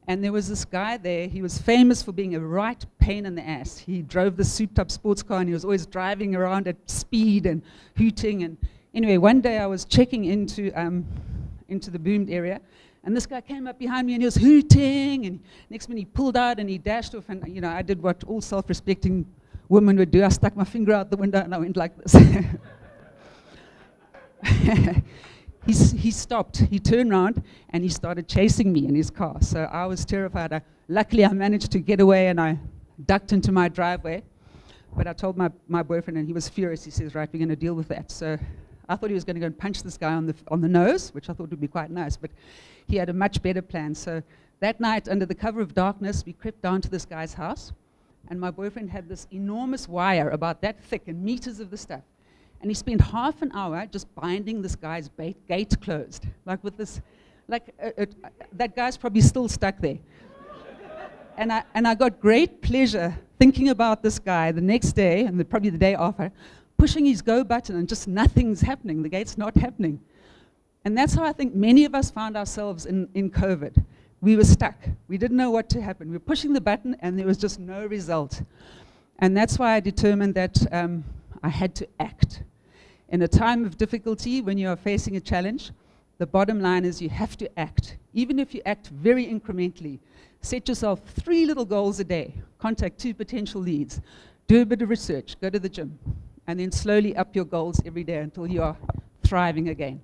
And there was this guy there. He was famous for being a right pain in the ass. He drove the souped-up sports car, and he was always driving around at speed and hooting. And anyway, one day I was checking into the boomed area, and this guy came up behind me and he was hooting, and next minute he pulled out and he dashed off, and I did what all self-respecting women would do. I stuck my finger out the window and I went like this. He stopped, he turned around and he started chasing me in his car. So I was terrified. Luckily I managed to get away and I ducked into my driveway. But I told my boyfriend, and he was furious. He says, right, we're going to deal with that. So I thought he was going to go and punch this guy on the nose, which I thought would be quite nice, but he had a much better plan. So that night, under the cover of darkness, we crept down to this guy's house, and my boyfriend had this enormous wire about that thick and meters of the stuff. And he spent half an hour just binding this guy's gate closed, like with this, that guy's probably still stuck there. And I got great pleasure thinking about this guy the next day, and probably the day after, pushing his go button and just nothing's happening. The gate's not happening. And that's how I think many of us found ourselves in COVID. We were stuck. We didn't know what to happen. We were pushing the button and there was just no result. And that's why I determined that I had to act. In a time of difficulty, when you are facing a challenge, the bottom line is you have to act. Even if you act very incrementally, set yourself 3 little goals a day. Contact 2 potential leads. Do a bit of research. Go to the gym. And then slowly up your goals every day until you are thriving again.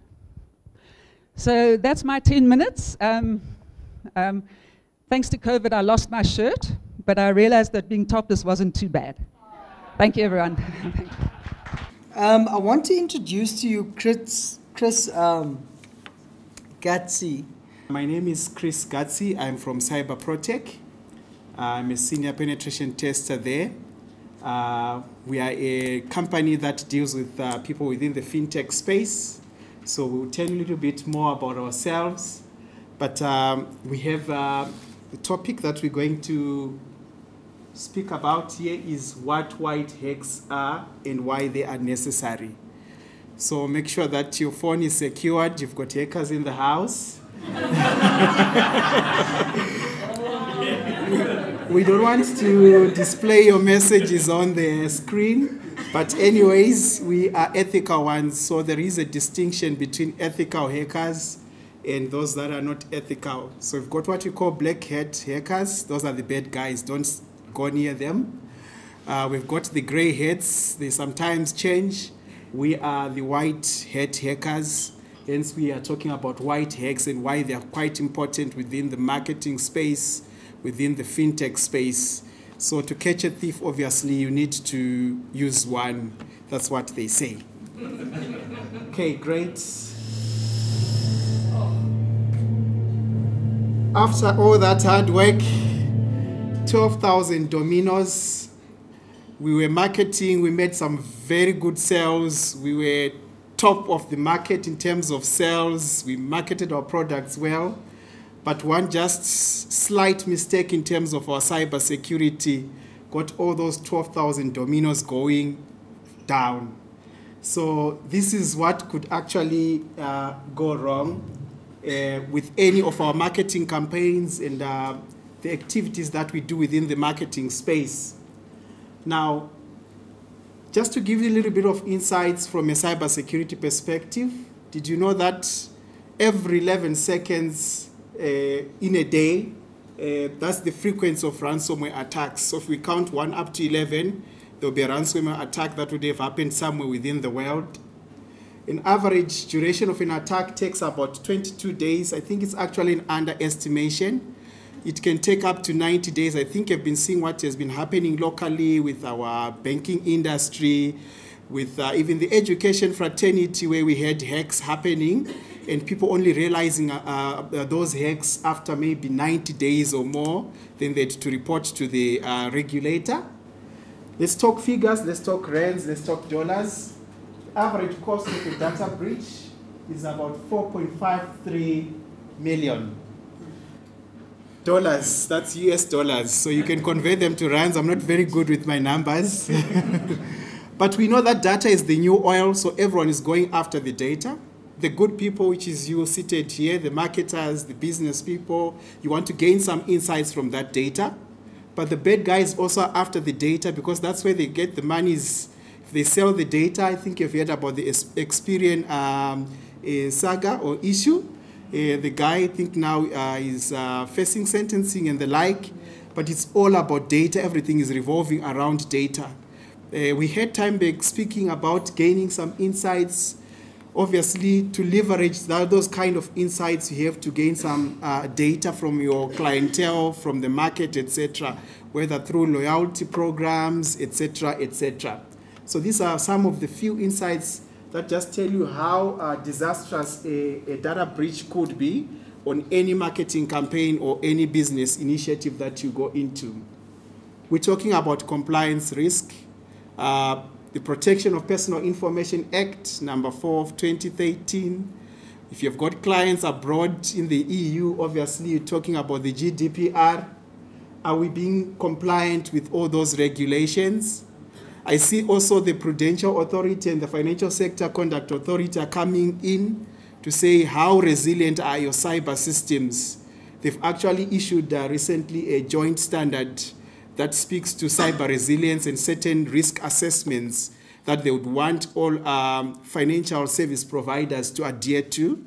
So that's my 10 minutes. Thanks to COVID, I lost my shirt, but I realized that being topless wasn't too bad. Thank you, everyone. I want to introduce to you Chris Gatsi. My name is Chris Gatsi. I'm from Cyber Protec. I'm a senior penetration tester there. We are a company that deals with people within the fintech space. So we'll tell you a little bit more about ourselves. But we have the topic that we're going to speak about here is what white hacks are and why they are necessary. So make sure that your phone is secured. You've got hackers in the house. We don't want to display your messages on the screen, but anyways, we are ethical ones, so there is a distinction between ethical hackers and those that are not ethical. So we've got what we call black hat hackers. Those are the bad guys. Don't go near them. We've got the gray hats. They sometimes change. We are the white hat hackers. Hence, we are talking about white hacks and why they are quite important within the marketing space, within the fintech space. So to catch a thief, obviously, you need to use one. That's what they say. Okay, great. After all that hard work, 12,000 dominoes, we were marketing, we made some very good sales. We were top of the market in terms of sales. We marketed our products well. But one just slight mistake in terms of our cyber security got all those 12,000 dominoes going down. So this is what could actually go wrong with any of our marketing campaigns and the activities that we do within the marketing space. Now, just to give you a little bit of insights from a cybersecurity perspective, did you know that every 11 seconds in a day, that's the frequency of ransomware attacks. So if we count 1 up to 11, there will be a ransomware attack that would have happened somewhere within the world. An average duration of an attack takes about 22 days. I think it's actually an underestimation. It can take up to 90 days. I think I've been seeing what has been happening locally with our banking industry, with even the education fraternity where we had hacks happening and people only realizing those hacks after maybe 90 days or more. Then they had to report to the regulator. Let's talk figures, let's talk rands, let's talk dollars. Average cost of a data breach is about $4.53 million. That's US dollars, so you can convert them to rands. I'm not very good with my numbers. But we know that data is the new oil, so everyone is going after the data. The good people, which is you seated here, the marketers, the business people, you want to gain some insights from that data. But the bad guys also are after the data because that's where they get the monies. If they sell the data, I think you've heard about the Experian saga or issue. The guy, I think now is facing sentencing and the like, but it's all about data. Everything is revolving around data. We had Timberg speaking about gaining some insights. Obviously, to leverage those kind of insights, you have to gain some data from your clientele, from the market, etc., whether through loyalty programs, etc., etc. So these are some of the few insights that just tell you how disastrous a data breach could be on any marketing campaign or any business initiative that you go into. We're talking about compliance risk, the Protection of Personal Information Act, number 4 of 2013. If you've got clients abroad in the EU, obviously you're talking about the GDPR. Are we being compliant with all those regulations? I see also the Prudential Authority and the Financial Sector Conduct Authority are coming in to say how resilient are your cyber systems. They've actually issued recently a joint standard that speaks to cyber resilience and certain risk assessments that they would want all financial service providers to adhere to.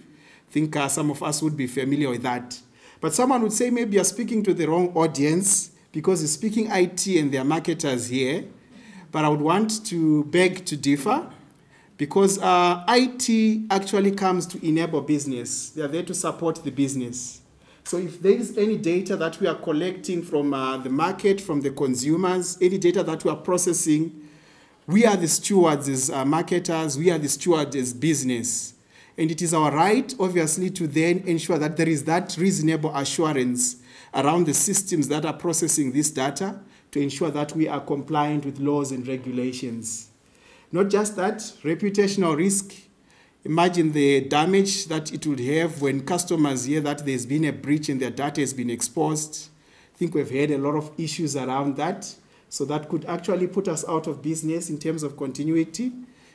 I think some of us would be familiar with that. But someone would say maybe you're speaking to the wrong audience because you're speaking IT and there are marketers here. But I would want to beg to differ because IT actually comes to enable business. They are there to support the business. So if there is any data that we are collecting from the market, from the consumers, any data that we are processing, we are the stewards as marketers, we are the stewards as business. And it is our right, obviously, to then ensure that there is that reasonable assurance around the systems that are processing this data to ensure that we are compliant with laws and regulations. Not just that, reputational risk. Imagine the damage that it would have when customers hear that there's been a breach and their data has been exposed. I think we've had a lot of issues around that. So that could actually put us out of business in terms of continuity.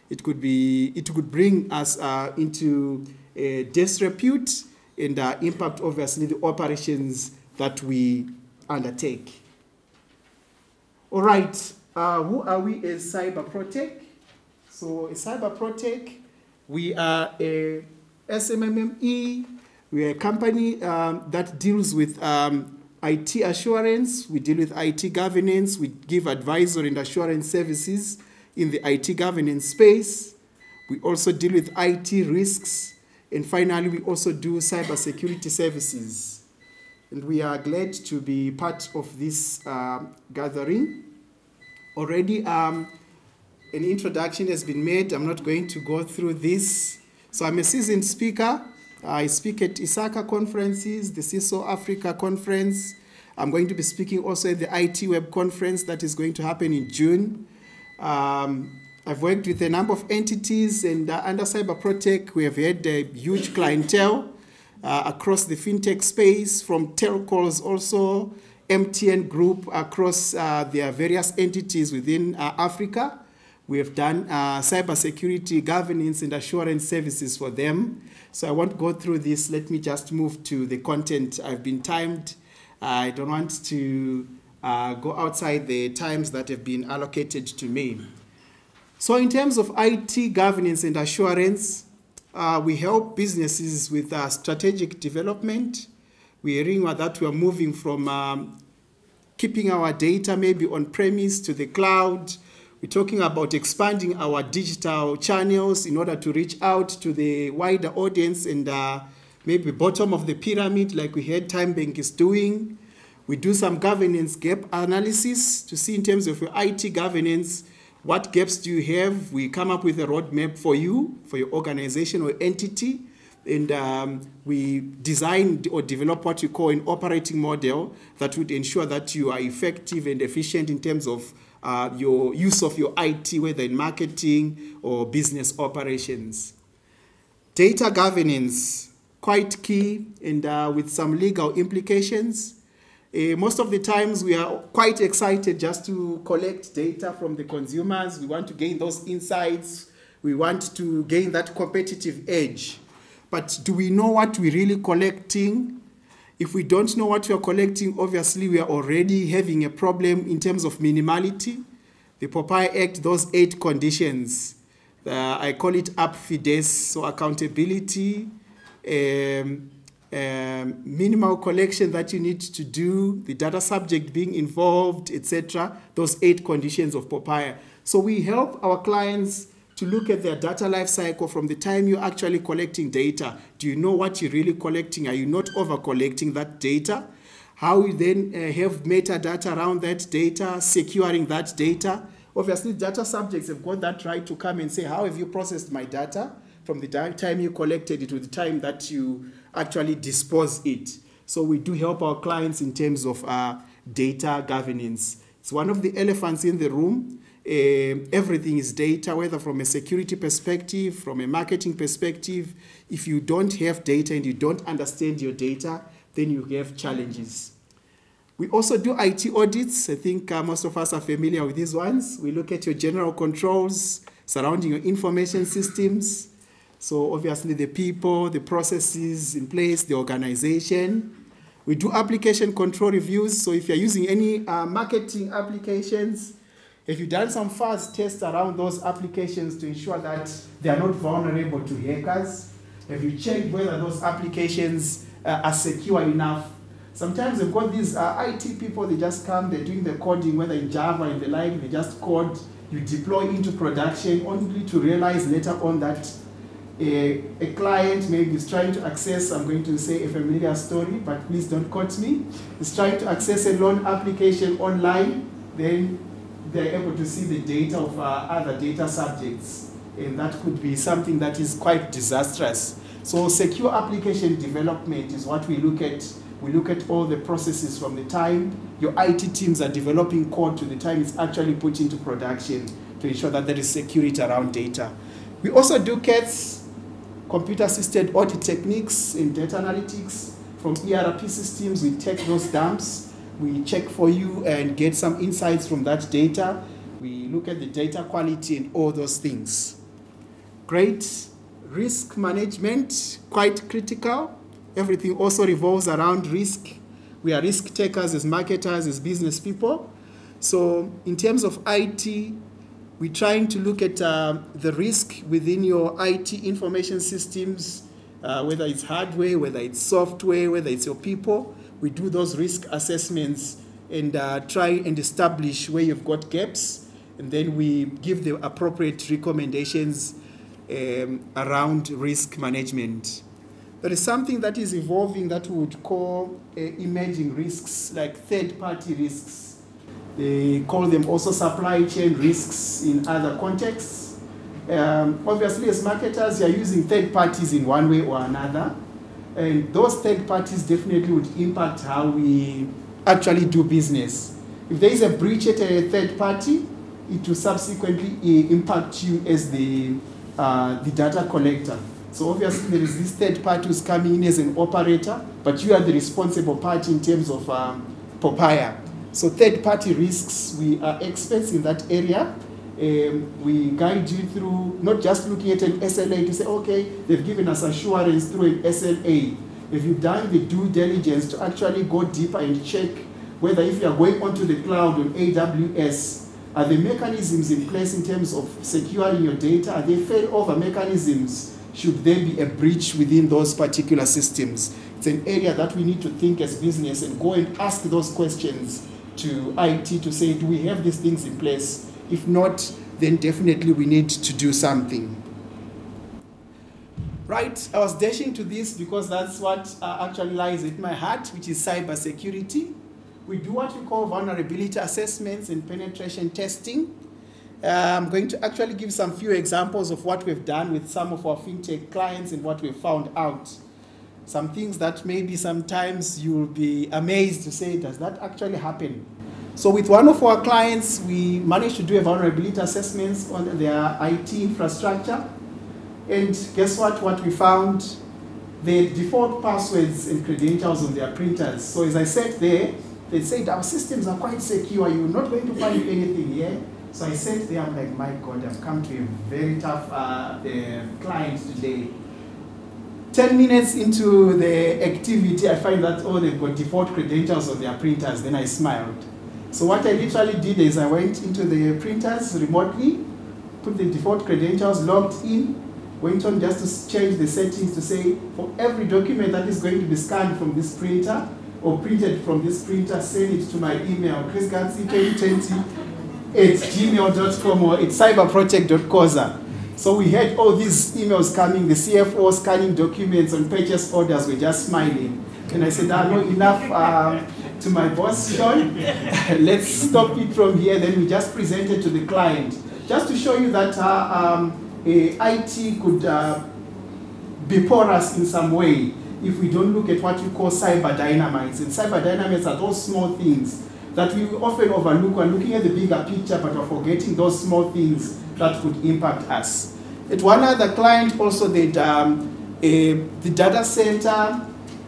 It could bring us into disrepute and impact, obviously, the operations that we undertake. All right, who are we as CyberProtect? So as CyberProtect, we are a SMME. We are a company that deals with IT assurance. We deal with IT governance. We give advisory and assurance services in the IT governance space. We also deal with IT risks. And finally, we also do cybersecurity services. And we are glad to be part of this gathering. Already, an introduction has been made. I'm not going to go through this. So I'm a seasoned speaker. I speak at ISACA conferences, the CISO Africa conference. I'm going to be speaking also at the IT Web conference that is going to happen in June. I've worked with a number of entities, and under CyberProtect, we have had a huge clientele across the fintech space, from telcos also, MTN Group across their various entities within Africa. We have done cybersecurity governance and assurance services for them. So I won't go through this. Let me just move to the content. I've been timed. I don't want to go outside the times that have been allocated to me. So in terms of IT governance and assurance, we help businesses with strategic development. We're hearing that we are moving from keeping our data maybe on-premise to the cloud. We're talking about expanding our digital channels in order to reach out to the wider audience and maybe bottom of the pyramid, like we heard TimeBank is doing. We do some governance gap analysis to see in terms of your IT governance, what gaps do you have? We come up with a roadmap for you, for your organization or entity, and we design or develop what we call an operating model that would ensure that you are effective and efficient in terms of your use of your IT, whether in marketing or business operations. Data governance, quite key, and with some legal implications. Most of the times we are quite excited just to collect data from the consumers. We want to gain those insights. We want to gain that competitive edge. But do we know what we're really collecting? If we don't know what we are collecting, obviously we are already having a problem in terms of minimality. The Popeye Act, those 8 conditions, I call it AppFides, so accountability, minimal collection that you need to do, the data subject being involved, etc. Those 8 conditions of Popeye. So we help our clients to look at their data life cycle from the time you're actually collecting data. Do you know what you're really collecting? Are you not over-collecting that data? How we then have metadata around that data, securing that data. Obviously, data subjects have got that right to come and say, how have you processed my data from the time you collected it to the time that you actually dispose it. So we do help our clients in terms of data governance. It's one of the elephants in the room. Everything is data, whether from a security perspective, from a marketing perspective. If you don't have data and you don't understand your data, then you have challenges. We also do IT audits. I think most of us are familiar with these ones. We look at your general controls surrounding your information systems. So obviously the people, the processes in place, the organization. We do application control reviews. So if you're using any marketing applications, if you've done some fast tests around those applications to ensure that they are not vulnerable to hackers, have you checked whether those applications are secure enough? Sometimes they've got these IT people, they just come, they're doing the coding, whether in Java, in the like, they just code, you deploy into production, only to realize later on that a client maybe is trying to access, I'm going to say a familiar story, but please don't quote me, is trying to access a loan application online, then they're able to see the data of other data subjects. And that could be something that is quite disastrous. So secure application development is what we look at. We look at all the processes from the time your IT teams are developing code to the time it's actually put into production to ensure that there is security around data. We also do CATs, computer-assisted audit techniques in data analytics. From ERP systems, we take those dumps, we check for you and get some insights from that data. We look at the data quality and all those things. Great. Risk management, quite critical. Everything also revolves around risk. We are risk takers as marketers, as business people. So in terms of IT, we're trying to look at the risk within your IT information systems, whether it's hardware, whether it's software, whether it's your people. We do those risk assessments and try and establish where you've got gaps, and then we give the appropriate recommendations around risk management. There is something that is evolving that we would call emerging risks, like third-party risks. They call them also supply chain risks in other contexts. Obviously, as marketers, you're using third parties in one way or another. And those third parties definitely would impact how we actually do business. If there is a breach at a third party, it will subsequently impact you as the data collector. So obviously there is this third party who's coming in as an operator, but you are the responsible party in terms of POPIA. So third party risks, we are experts in that area. We guide you through not just looking at an SLA to say, okay, they've given us assurance through an SLA. If you've done the due diligence to actually go deeper and check whether if you are going onto the cloud on AWS, are the mechanisms in place in terms of securing your data? Are there failover mechanisms? Should there be a breach within those particular systems? It's an area that we need to think as business and go and ask those questions to IT to say, do we have these things in place? If not, then definitely we need to do something. Right, I was dashing to this because that's what actually lies at my heart, which is cybersecurity. We do what we call vulnerability assessments and penetration testing. I'm going to actually give some few examples of what we've done with some of our fintech clients and what we've found out. Some things that maybe sometimes you'll be amazed to say, does that actually happen? So with one of our clients, we managed to do a vulnerability assessment on their IT infrastructure. And guess what? What we found? The default passwords and credentials on their printers. So as I said there, they said our systems are quite secure. You're not going to find anything here. So I said there, I'm like, my God, I've come to a very tough client today. 10 minutes into the activity, I find that, oh, they've got default credentials on their printers. Then I smiled. So what I literally did is I went into the printers remotely, put the default credentials, logged in, went on just to change the settings to say, for every document that is going to be scanned from this printer or printed from this printer, send it to my email, chrisgatsi2020@gmail.com or at cyberprotect.coza. So we had all these emails coming, the CFO scanning documents and purchase orders were just smiling. And I said, no, enough to my boss, Sean. Let's stop it from here. Then we just presented to the client, just to show you that IT could be porous in some way if we don't look at what we call cyber dynamites. And cyber dynamites are those small things that we often overlook. We're looking at the bigger picture, but we're forgetting those small things that could impact us. At one other client also, the data center.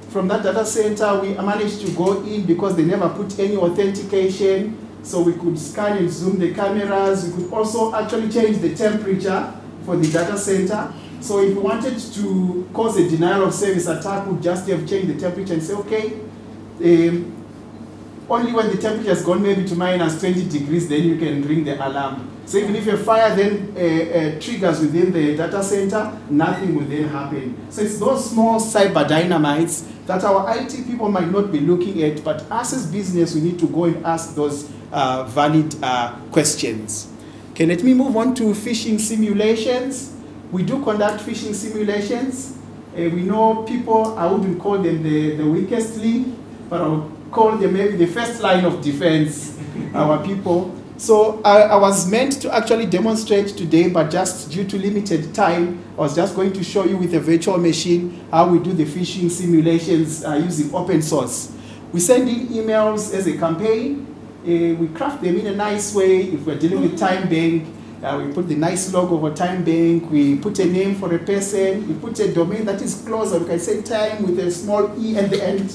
From that data center, we managed to go in because they never put any authentication. So we could scan and zoom the cameras. We could also actually change the temperature for the data center. So if we wanted to cause a denial of service attack, we'd just have changed the temperature and say, okay, only when the temperature has gone maybe to minus 20 degrees, then you can ring the alarm. So even if a fire then triggers within the data center, nothing will then happen. So it's those small cyber dynamites that our IT people might not be looking at, but us as business, we need to go and ask those valid questions. Okay, let me move on to phishing simulations. We do conduct phishing simulations. We know people, I wouldn't call them the weakest link, but I would call them maybe the first line of defense, our people. So I was meant to actually demonstrate today, but just due to limited time, I was just going to show you with a virtual machine how we do the phishing simulations using open source. We send in emails as a campaign. We craft them in a nice way. If we're dealing with time bank, we put the nice logo of a time bank. We put a name for a person. We put a domain that is closed, or we can say time with a small e at the end.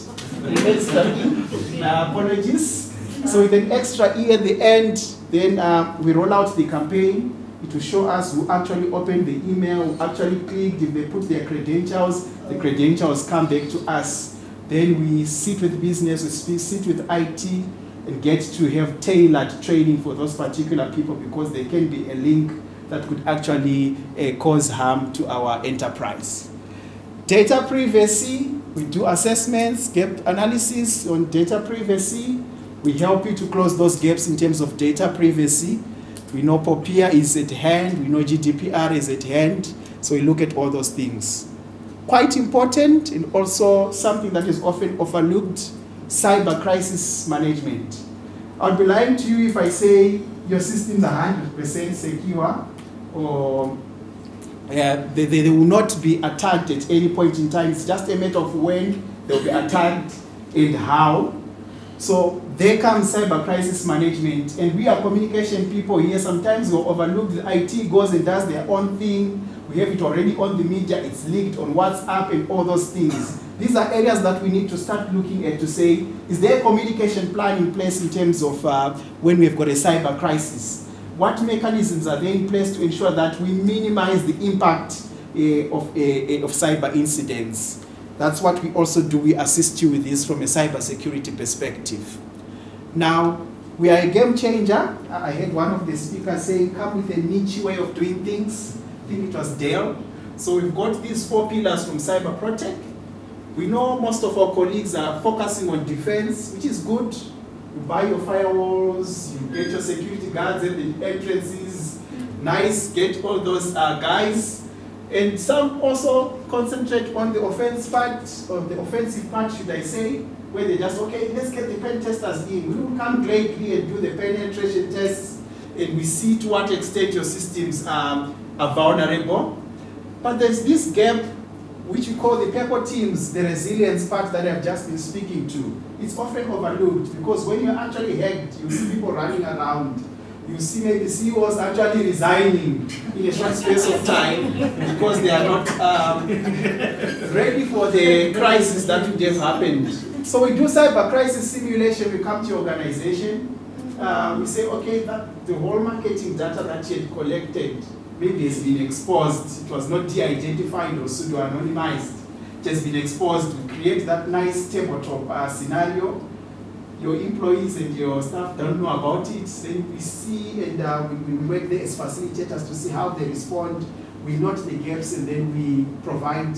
Apologies. So with an extra e at the end, then we roll out the campaign. It will show us who actually opened the email, who actually clicked. If they put their credentials, the credentials come back to us. Then we sit with business, we sit with IT, and get to have tailored training for those particular people, because there can be a link that could actually cause harm to our enterprise. Data privacy, we do assessments, gap analysis on data privacy. We help you to close those gaps in terms of data privacy. We know POPIA is at hand, we know GDPR is at hand, so we look at all those things. Quite important, and also something that is often overlooked, cyber crisis management. I'd be lying to you if I say your systems are 100% secure, or they will not be attacked at any point in time. It's just a matter of when they'll be attacked and how. So there comes cyber crisis management, and we are communication people here. Sometimes we overlook the IT goes and does their own thing. We have it already on the media, it's leaked on WhatsApp and all those things. These are areas that we need to start looking at to say, is there a communication plan in place in terms of when we've got a cyber crisis? What mechanisms are there in place to ensure that we minimize the impact of cyber incidents? That's what we also do. We assist you with this from a cybersecurity perspective. Now, we are a game changer. I heard one of the speakers saying, come with a niche way of doing things. I think it was Dale. So we've got these 4 pillars from Cyber Protect. We know most of our colleagues are focusing on defense, which is good. You buy your firewalls, you get your security guards at the entrances. Nice, get all those guys. And some also concentrate on the offense part, or the offensive part, should I say, where they just, okay, let's get the pen testers in. We will come gladly and do the penetration tests, and we see to what extent your systems are vulnerable. But there's this gap, which we call the purple teams, the resilience part that I've just been speaking to. It's often overlooked, because when you're actually hacked, you see people running around. You see maybe CEOs actually resigning in a short space of time because they are not ready for the crisis that would have happened. So we do cyber crisis simulation. We come to your organization. We say, okay, that the whole marketing data that you had collected maybe has been exposed. It was not de-identified or pseudo-anonymized. It has been exposed. We create that nice tabletop scenario. Your employees and your staff don't know about it. Then we see, and we work there as facilitators to see how they respond. We note the gaps, and then we provide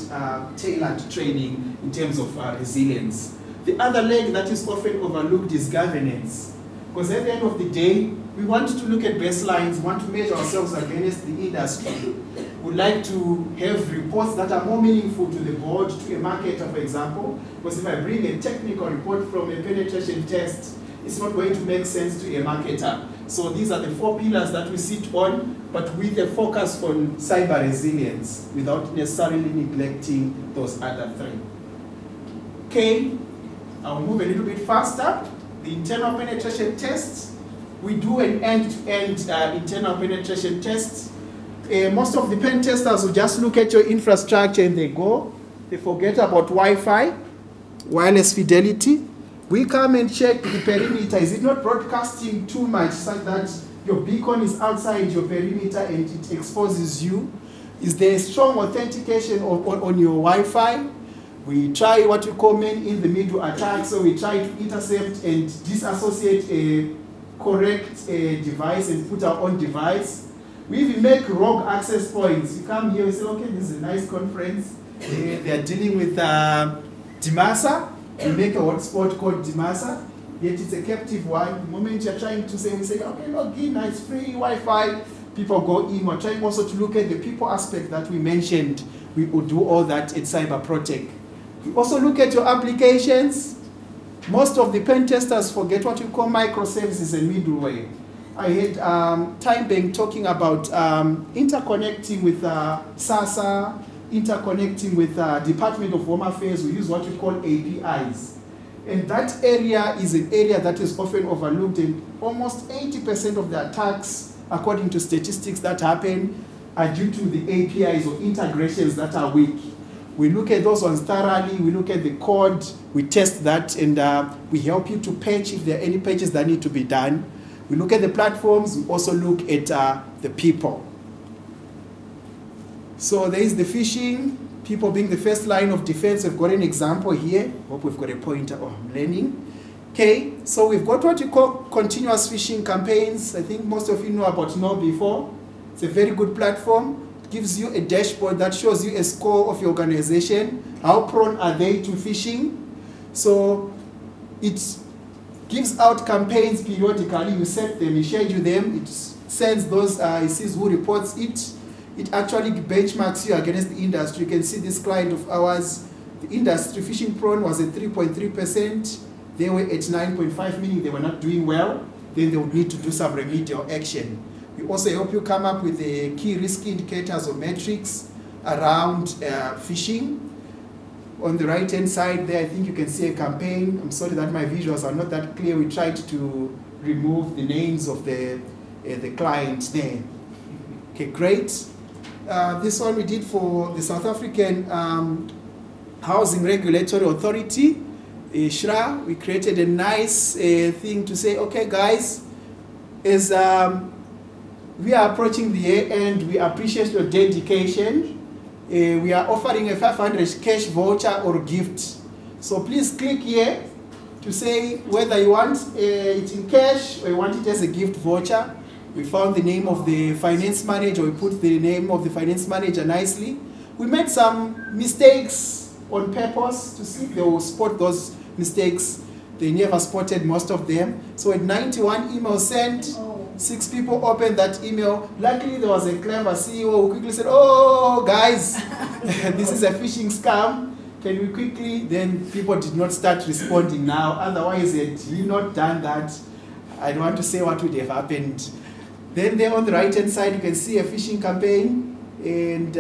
tailored training in terms of resilience. The other leg that is often overlooked is governance. Because at the end of the day, we want to look at baselines, we want to measure ourselves against the industry. We'd like to have reports that are more meaningful to the board, to a marketer, for example. Because if I bring a technical report from a penetration test, it's not going to make sense to a marketer. So these are the 4 pillars that we sit on, but with a focus on cyber resilience, without necessarily neglecting those other 3. Okay, I'll move a little bit faster. The internal penetration tests. We do an end-to-end internal penetration test. Most of the pen testers will just look at your infrastructure and they go. They forget about Wi-Fi, wireless fidelity. We come and check the perimeter. Is it not broadcasting too much such that your beacon is outside your perimeter and it exposes you? Is there strong authentication on your Wi-Fi? We try what we call man-in-the-middle attack. So we try to intercept and disassociate a correct device and put our own device. We even make rogue access points. You come here and say, okay, this is a nice conference. They are dealing with Dmasa. We make a hotspot called Dmasa, yet it's a captive one. The moment you're trying to say, we say, okay, log in, it's free Wi-Fi. people go in. We're trying also to look at the people aspect that we mentioned. We will do all that at Cyber Protect. We also look at your applications. Most of the pen testers forget what we call microservices and middleware. I heard Time Bank talking about interconnecting with SASA, interconnecting with Department of Home Affairs. We use what we call APIs. And that area is an area that is often overlooked, and almost 80% of the attacks, according to statistics that happen, are due to the APIs or integrations that are weak. We look at those ones thoroughly, we look at the code, we test that, and we help you to patch if there are any patches that need to be done. We look at the platforms, we also look at the people. So there is the phishing, people being the first line of defense. We've got an example here. Hope we've got a pointer. Oh, I'm learning. Okay, so we've got what we call continuous phishing campaigns. I think most of you know about Know4. It's a very good platform. It gives you a dashboard that shows you a score of your organization. How prone are they to phishing? So it gives out campaigns periodically. You set them, you schedule them. It sends those, it sees who reports it. It actually benchmarks you against the industry. You can see this client of ours, the industry phishing prone was at 3.3%. They were at 9.5%, meaning they were not doing well. Then they would need to do some remedial action. We also help you come up with the key risk indicators or metrics around phishing. On the right-hand side there, I think you can see a campaign. I'm sorry that my visuals are not that clear. We tried to remove the names of the clients there. Okay, great. This one we did for the South African Housing Regulatory Authority, SHRA. We created a nice thing to say, okay guys, as we are approaching the year end, we appreciate your dedication. We are offering a 500 cash voucher or gift. So please click here to say whether you want it in cash or you want it as a gift voucher. We found the name of the finance manager. We put the name of the finance manager nicely. We made some mistakes on purpose to see if they will spot those mistakes. They never spotted most of them. So at 91 emails sent, 6 people opened that email. Luckily, there was a clever CEO who quickly said, oh, guys, this is a phishing scam. Can we quickly? Then people did not start responding now. Otherwise, had he not done that, I don't want to say what would have happened. Then there on the right-hand side, you can see a phishing campaign. And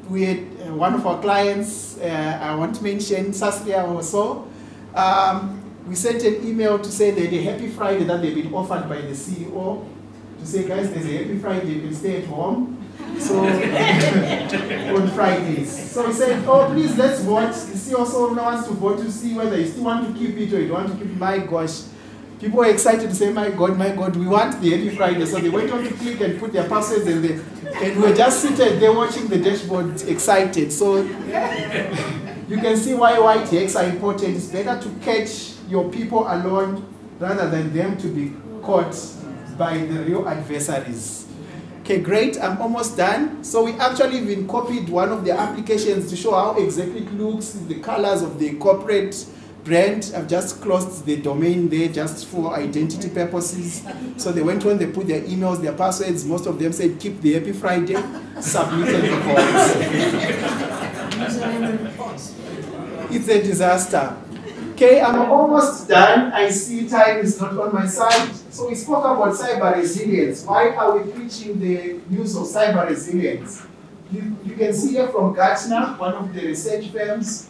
we had one of our clients, I want to mention Saskia also. We sent an email to say that a happy Friday that they've been offered by the CEO. To say, guys, there's a happy Friday, you can stay at home. So, on Fridays. So we said, oh, please, let's vote. The CEO also wants to vote to see whether you still want to keep it or you don't want to keep it. My gosh. People were excited to say, my God, we want the happy Friday. So they went on to click and put their passwords and we were just seated there watching the dashboard excited. So you can see why white hacks are important. It's better to catch your people alone rather than them to be caught by the real adversaries. Okay, great, I'm almost done. So we actually even copied one of the applications to show how exactly it looks, the colors of the corporate brand. I've just closed the domain there just for identity purposes. So they went on, they put their emails, their passwords. Most of them said, keep the happy Friday, submitted the forms. It's a disaster. Okay, I'm almost done. I see time is not on my side. So we spoke about cyber resilience. Why are we preaching the use of cyber resilience? You can see here from Gartner, one of the research firms,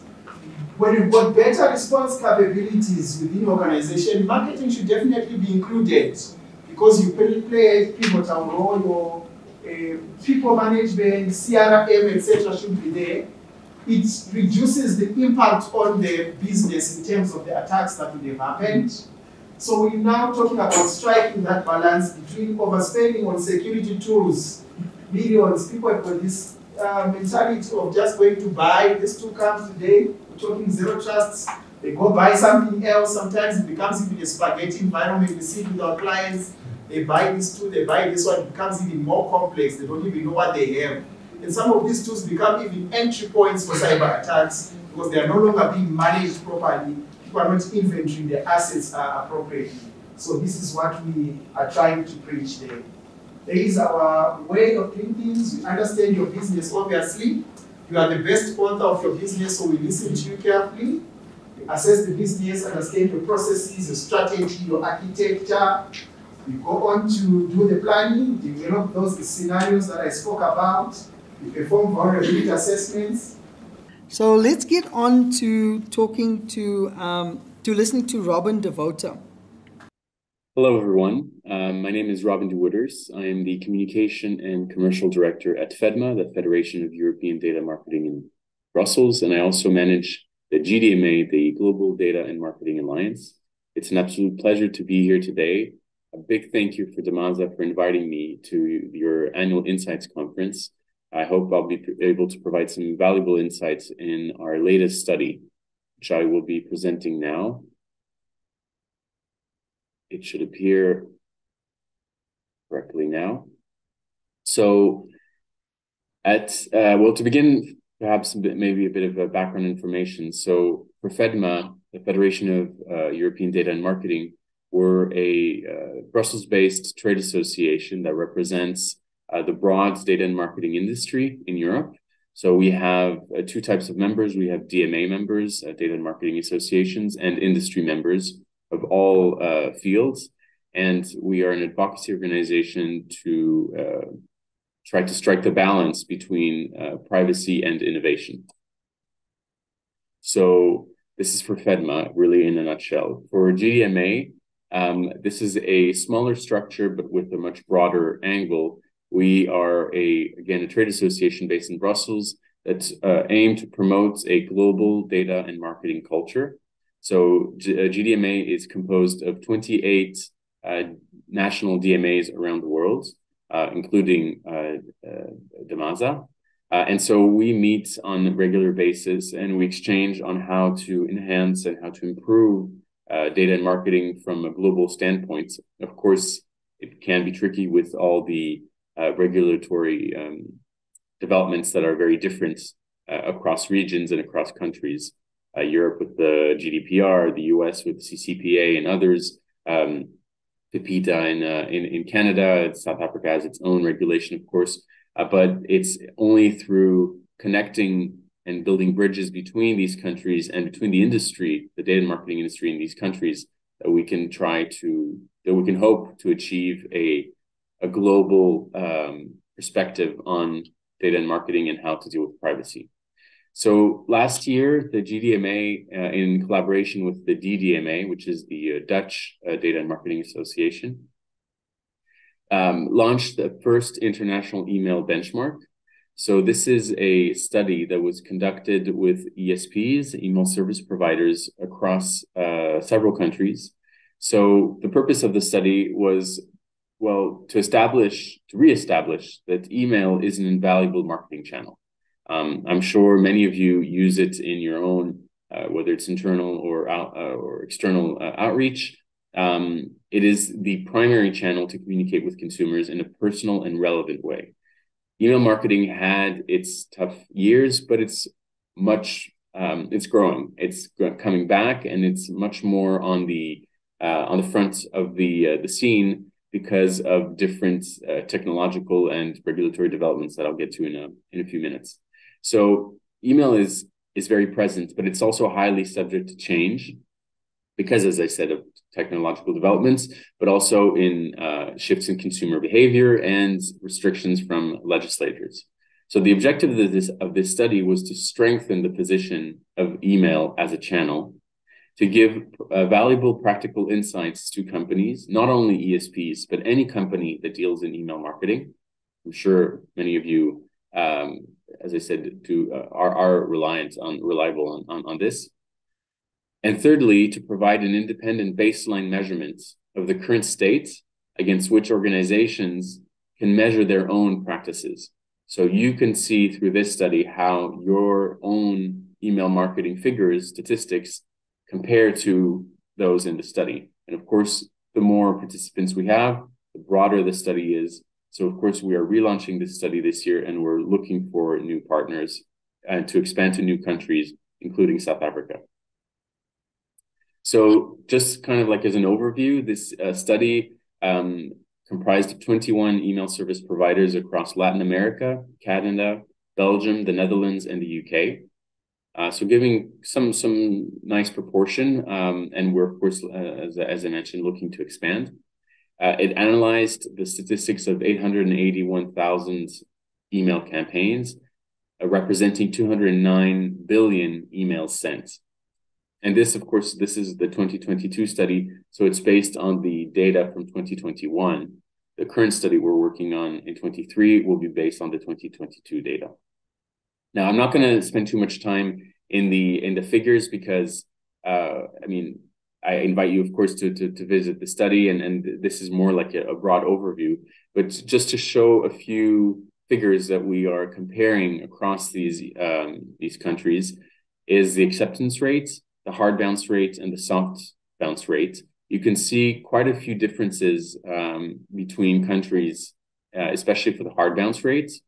when you've got better response capabilities within your organization, marketing should definitely be included because you play a pivotal role, your people management, CRM, etc. should be there. It reduces the impact on the business in terms of the attacks that would have happened. So we're now talking about striking that balance between overspending on security tools. Millions, people have got this mentality of just going to buy. This tool comes today, we're talking zero trusts. They go buy something else. Sometimes it becomes even a spaghetti environment. We see it with our clients. They buy this tool, they buy this one. It becomes even more complex. They don't even know what they have. And some of these tools become even entry points for cyber attacks because they are no longer being managed properly. People are not inventorying their assets appropriately. So this is what we are trying to preach there. There is our way of doing things. We understand your business, obviously. You are the best author of your business, so we listen to you carefully. We assess the business, understand your processes, your strategy, your architecture. We go on to do the planning, develop those scenarios that I spoke about. We perform vulnerability assessments. So let's get on to talking to listening to Robin Devota. Hello, everyone. My name is Robin de Wouters. I am the Communication and Commercial Director at FEDMA, the Federation of European Data Marketing in Brussels, and I also manage the GDMA, the Global Data and Marketing Alliance. It's an absolute pleasure to be here today. A big thank you for Dmasa for inviting me to your annual Insights Conference. I hope I'll be able to provide some valuable insights in our latest study, which I will be presenting now. It should appear correctly now. So to begin, perhaps maybe a bit of background information. So for FEDMA, the Federation of European Data and Marketing, we're a Brussels-based trade association that represents the broad data and marketing industry in Europe. So we have two types of members. We have DMA members, data and marketing associations, and industry members of all fields. And we are an advocacy organization to try to strike the balance between privacy and innovation. So this is for FEDMA, really in a nutshell. For GDMA, this is a smaller structure, but with a much broader angle. We are, again, a trade association based in Brussels that's aimed to promote a global data and marketing culture. So GDMA is composed of 28 national DMAs around the world, including Dmasa. And so we meet on a regular basis and we exchange on how to enhance and how to improve data and marketing from a global standpoint. Of course, it can be tricky with all the regulatory developments that are very different across regions and across countries. Europe with the GDPR, the US with CCPA and others, PIPEDA in Canada, South Africa has its own regulation, of course, but it's only through connecting and building bridges between these countries and between the industry, the data and marketing industry in these countries, that we can hope to achieve a global perspective on data and marketing and how to deal with privacy. So last year, the GDMA, in collaboration with the DDMA, which is the Dutch Data and Marketing Association, launched the first international email benchmark. So this is a study that was conducted with ESPs, email service providers, across several countries. So the purpose of the study was, well, to reestablish that email is an invaluable marketing channel. I'm sure many of you use it in your own, whether it's internal or external outreach. It is the primary channel to communicate with consumers in a personal and relevant way. Email marketing had its tough years, but it's growing. It's coming back, and it's much more on the front of the scene because of different technological and regulatory developments that I'll get to in a few minutes. So email is very present, but it's also highly subject to change because, as I said, of technological developments, but also in shifts in consumer behavior and restrictions from legislators. So the objective of this study was to strengthen the position of email as a channel, to give valuable practical insights to companies, not only ESPs, but any company that deals in email marketing. I'm sure many of you, as I said, are reliable on this. And thirdly, to provide an independent baseline measurement of the current state against which organizations can measure their own practices. So you can see through this study how your own email marketing figures, statistics, compare to those in the study. And of course, the more participants we have, the broader the study is. So of course, we are relaunching this study this year, and we're looking for new partners and to expand to new countries, including South Africa. So just kind of like as an overview, this study comprised of 21 email service providers across Latin America, Canada, Belgium, the Netherlands, and the UK. So giving some nice proportion, and we're, of course, as I mentioned, looking to expand. It analyzed the statistics of 881,000 email campaigns, representing 209 billion emails sent. And this, of course, this is the 2022 study, so it's based on the data from 2021. The current study we're working on in 23 will be based on the 2022 data. Now, I'm not going to spend too much time in the figures because, I mean, I invite you, of course, to visit the study, and this is more like a broad overview, but just to show a few figures that we are comparing across these countries is the acceptance rates, the hard bounce rate, and the soft bounce rate. You can see quite a few differences between countries, especially for the hard bounce rates.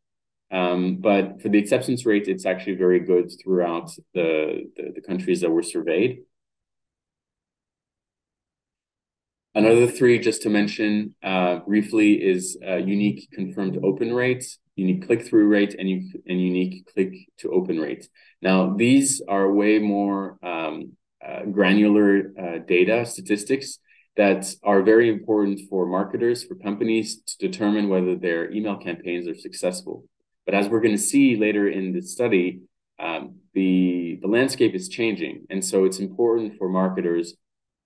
But for the acceptance rate, it's actually very good throughout the countries that were surveyed. Another three, just to mention briefly, is unique confirmed open rate, unique click-through rate, and unique click-to-open rate. Now, these are way more granular data statistics that are very important for marketers, for companies to determine whether their email campaigns are successful. But as we're going to see later in the study, the landscape is changing. And so it's important for marketers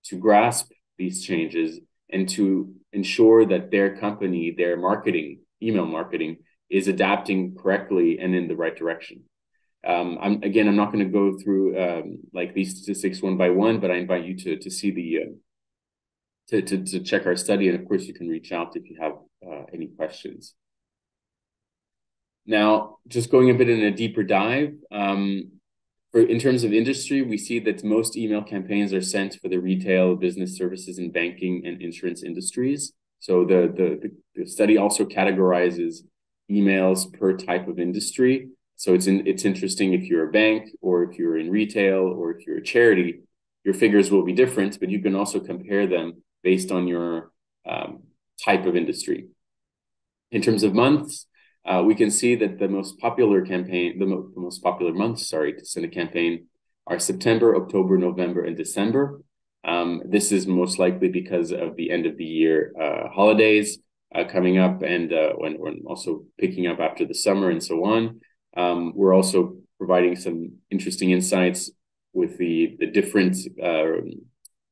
to grasp these changes and to ensure that their company, their marketing, email marketing, is adapting correctly and in the right direction. I'm not going to go through like these statistics one by one, but I invite you to see to check our study, and of course you can reach out if you have any questions. Now, just going a bit in a deeper dive, in terms of industry, we see that most email campaigns are sent for the retail, business services, and banking and insurance industries. So the study also categorizes emails per type of industry. So it's interesting if you're a bank or if you're in retail or if you're a charity, your figures will be different, but you can also compare them based on your type of industry. In terms of months, we can see that the most popular months, to send a campaign are September, October, November, and December. This is most likely because of the end of the year holidays coming up, and when we're also picking up after the summer and so on. We're also providing some interesting insights with the different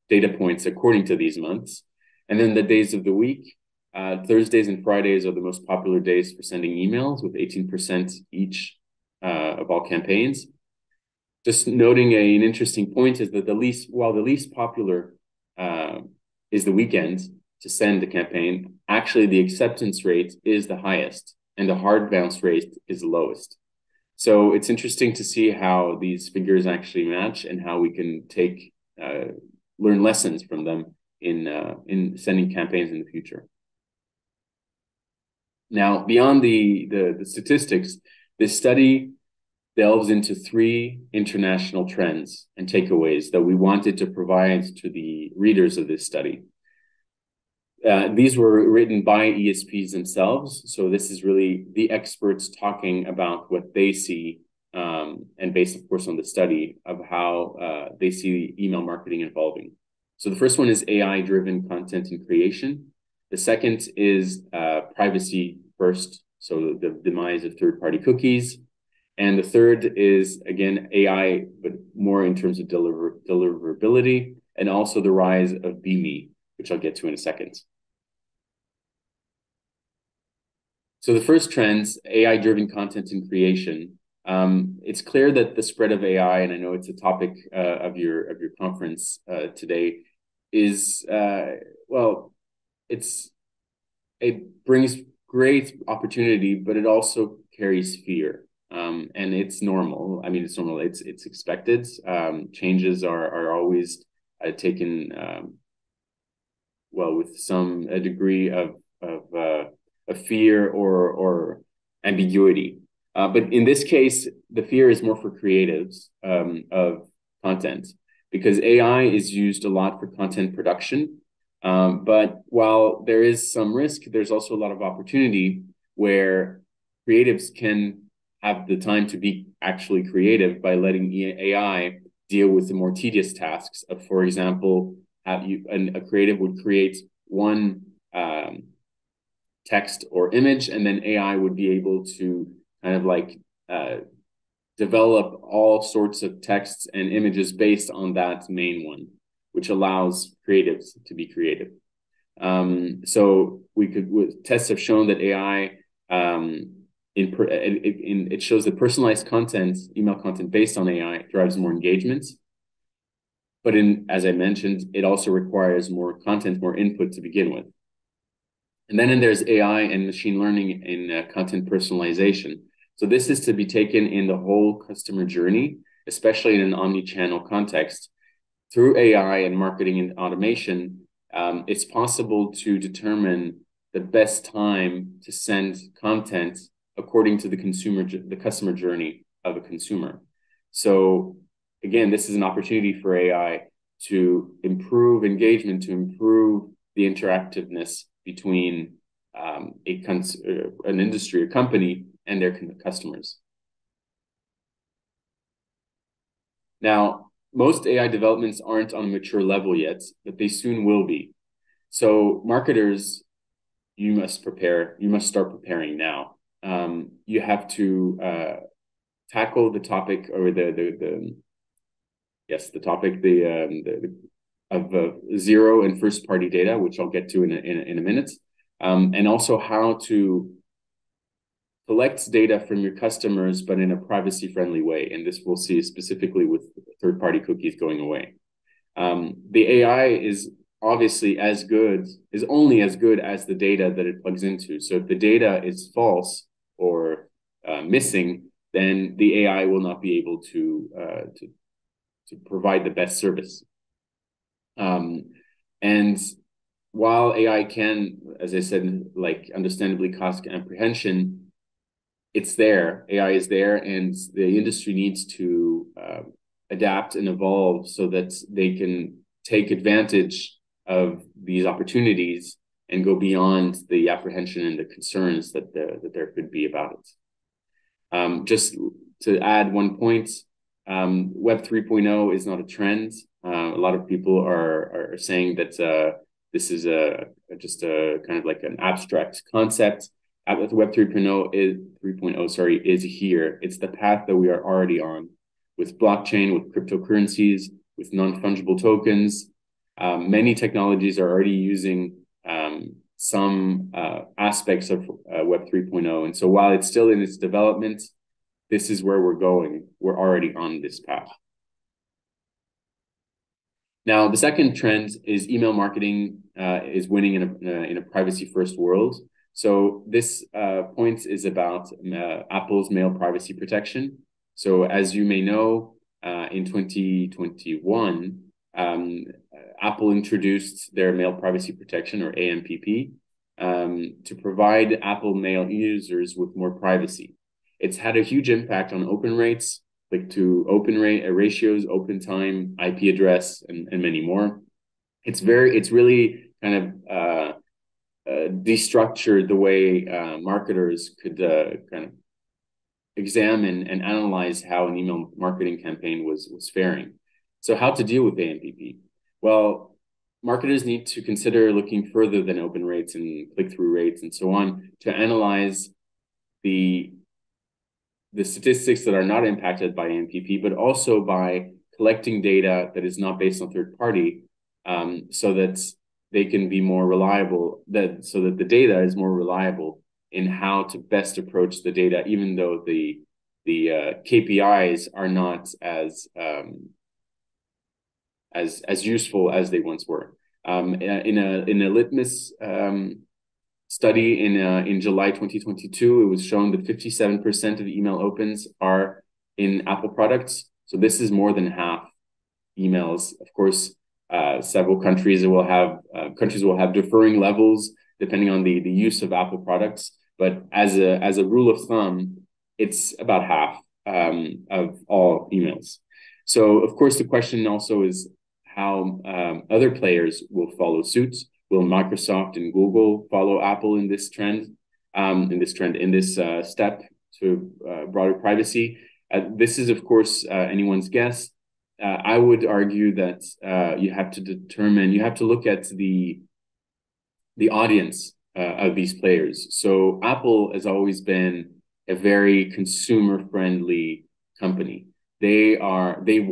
data points according to these months. And then the days of the week. Thursdays and Fridays are the most popular days for sending emails, with 18% each of all campaigns. Just noting an interesting point is that the least popular is the weekend to send a campaign, actually the acceptance rate is the highest and the hard bounce rate is the lowest. So it's interesting to see how these figures actually match and how we can learn lessons from them in sending campaigns in the future. Now, beyond the statistics, this study delves into three international trends and takeaways that we wanted to provide to the readers of this study. These were written by ESPs themselves, so this is really the experts talking about what they see, and based, of course, on the study of how they see email marketing evolving. So the first one is AI-driven content and creation. The second is privacy first, so the demise of third-party cookies. And the third is, again, AI, but more in terms of deliverability, and also the rise of BME, which I'll get to in a second. So the first trends, AI-driven content and creation. It's clear that the spread of AI, and I know it's a topic of your conference today, is it brings great opportunity, but it also carries fear, and it's normal. I mean, it's normal. It's expected. Changes are always taken with some degree of fear or ambiguity. But in this case, the fear is more for creatives of content, because AI is used a lot for content production, But while there is some risk, there's also a lot of opportunity where creatives can have the time to be actually creative by letting AI deal with the more tedious tasks of, for example, a creative would create one text or image, and then AI would be able to kind of like develop all sorts of texts and images based on that main one, which allows creatives to be creative. So tests have shown that AI it shows that personalized content, email content based on AI, drives more engagement. But as I mentioned, it also requires more content, more input to begin with. And then there's AI and machine learning in content personalization. So this is to be taken in the whole customer journey, especially in an omni-channel context. Through AI and marketing and automation, it's possible to determine the best time to send content according to the customer journey of a consumer. So again, this is an opportunity for AI to improve engagement, to improve the interactiveness between an industry, a company, and their customers. Now, most AI developments aren't on a mature level yet, but they soon will be. So marketers, you must start preparing now. You have to tackle the topic, or the topic of zero and first party data, which I'll get to in a minute, and also how to collect data from your customers, but in a privacy friendly way. And this we'll see specifically with third party cookies going away. The AI is obviously only as good as the data that it plugs into. So if the data is false or missing, then the AI will not be able to provide the best service. And while AI can, as I said, like understandably cause apprehension, it's there. AI is there, and the industry needs to adapt and evolve so that they can take advantage of these opportunities and go beyond the apprehension and the concerns that there could be about it. Just to add one point, Web 3.0 is not a trend. A lot of people are saying that this is just a kind of like an abstract concept. Web 3.0 is here. It's the path that we are already on, with blockchain, with cryptocurrencies, with non-fungible tokens. Many technologies are already using some aspects of Web 3.0. And so while it's still in its development, this is where we're going. We're already on this path. Now, the second trend is email marketing is winning in a privacy-first world. So this point is about Apple's mail privacy protection. So as you may know, in 2021, Apple introduced their mail privacy protection, or AMPP, to provide Apple Mail users with more privacy. It's had a huge impact on open rates, like to open rate ratios, open time, IP address, and many more. It's really kind of destructured the way marketers could kind of examine and analyze how an email marketing campaign was faring. So how to deal with AMPP? Well, marketers need to consider looking further than open rates and click-through rates and so on to analyze the statistics that are not impacted by AMPP, but also by collecting data that is not based on third party, so that they can be more reliable, so that the data is more reliable in how to best approach the data, even though the KPIs are not as useful as they once were. In a litmus study in July 2022, it was shown that 57% of email opens are in Apple products. So this is more than half emails. Of course, several countries will have differing levels depending on the use of Apple products. But as a rule of thumb, it's about half of all emails. So of course, the question also is, how other players will follow suit. Will Microsoft and Google follow Apple in this trend? In this step to broader privacy? This is, of course, anyone's guess. I would argue that you have to look at the audience of these players. So Apple has always been a very consumer-friendly company. They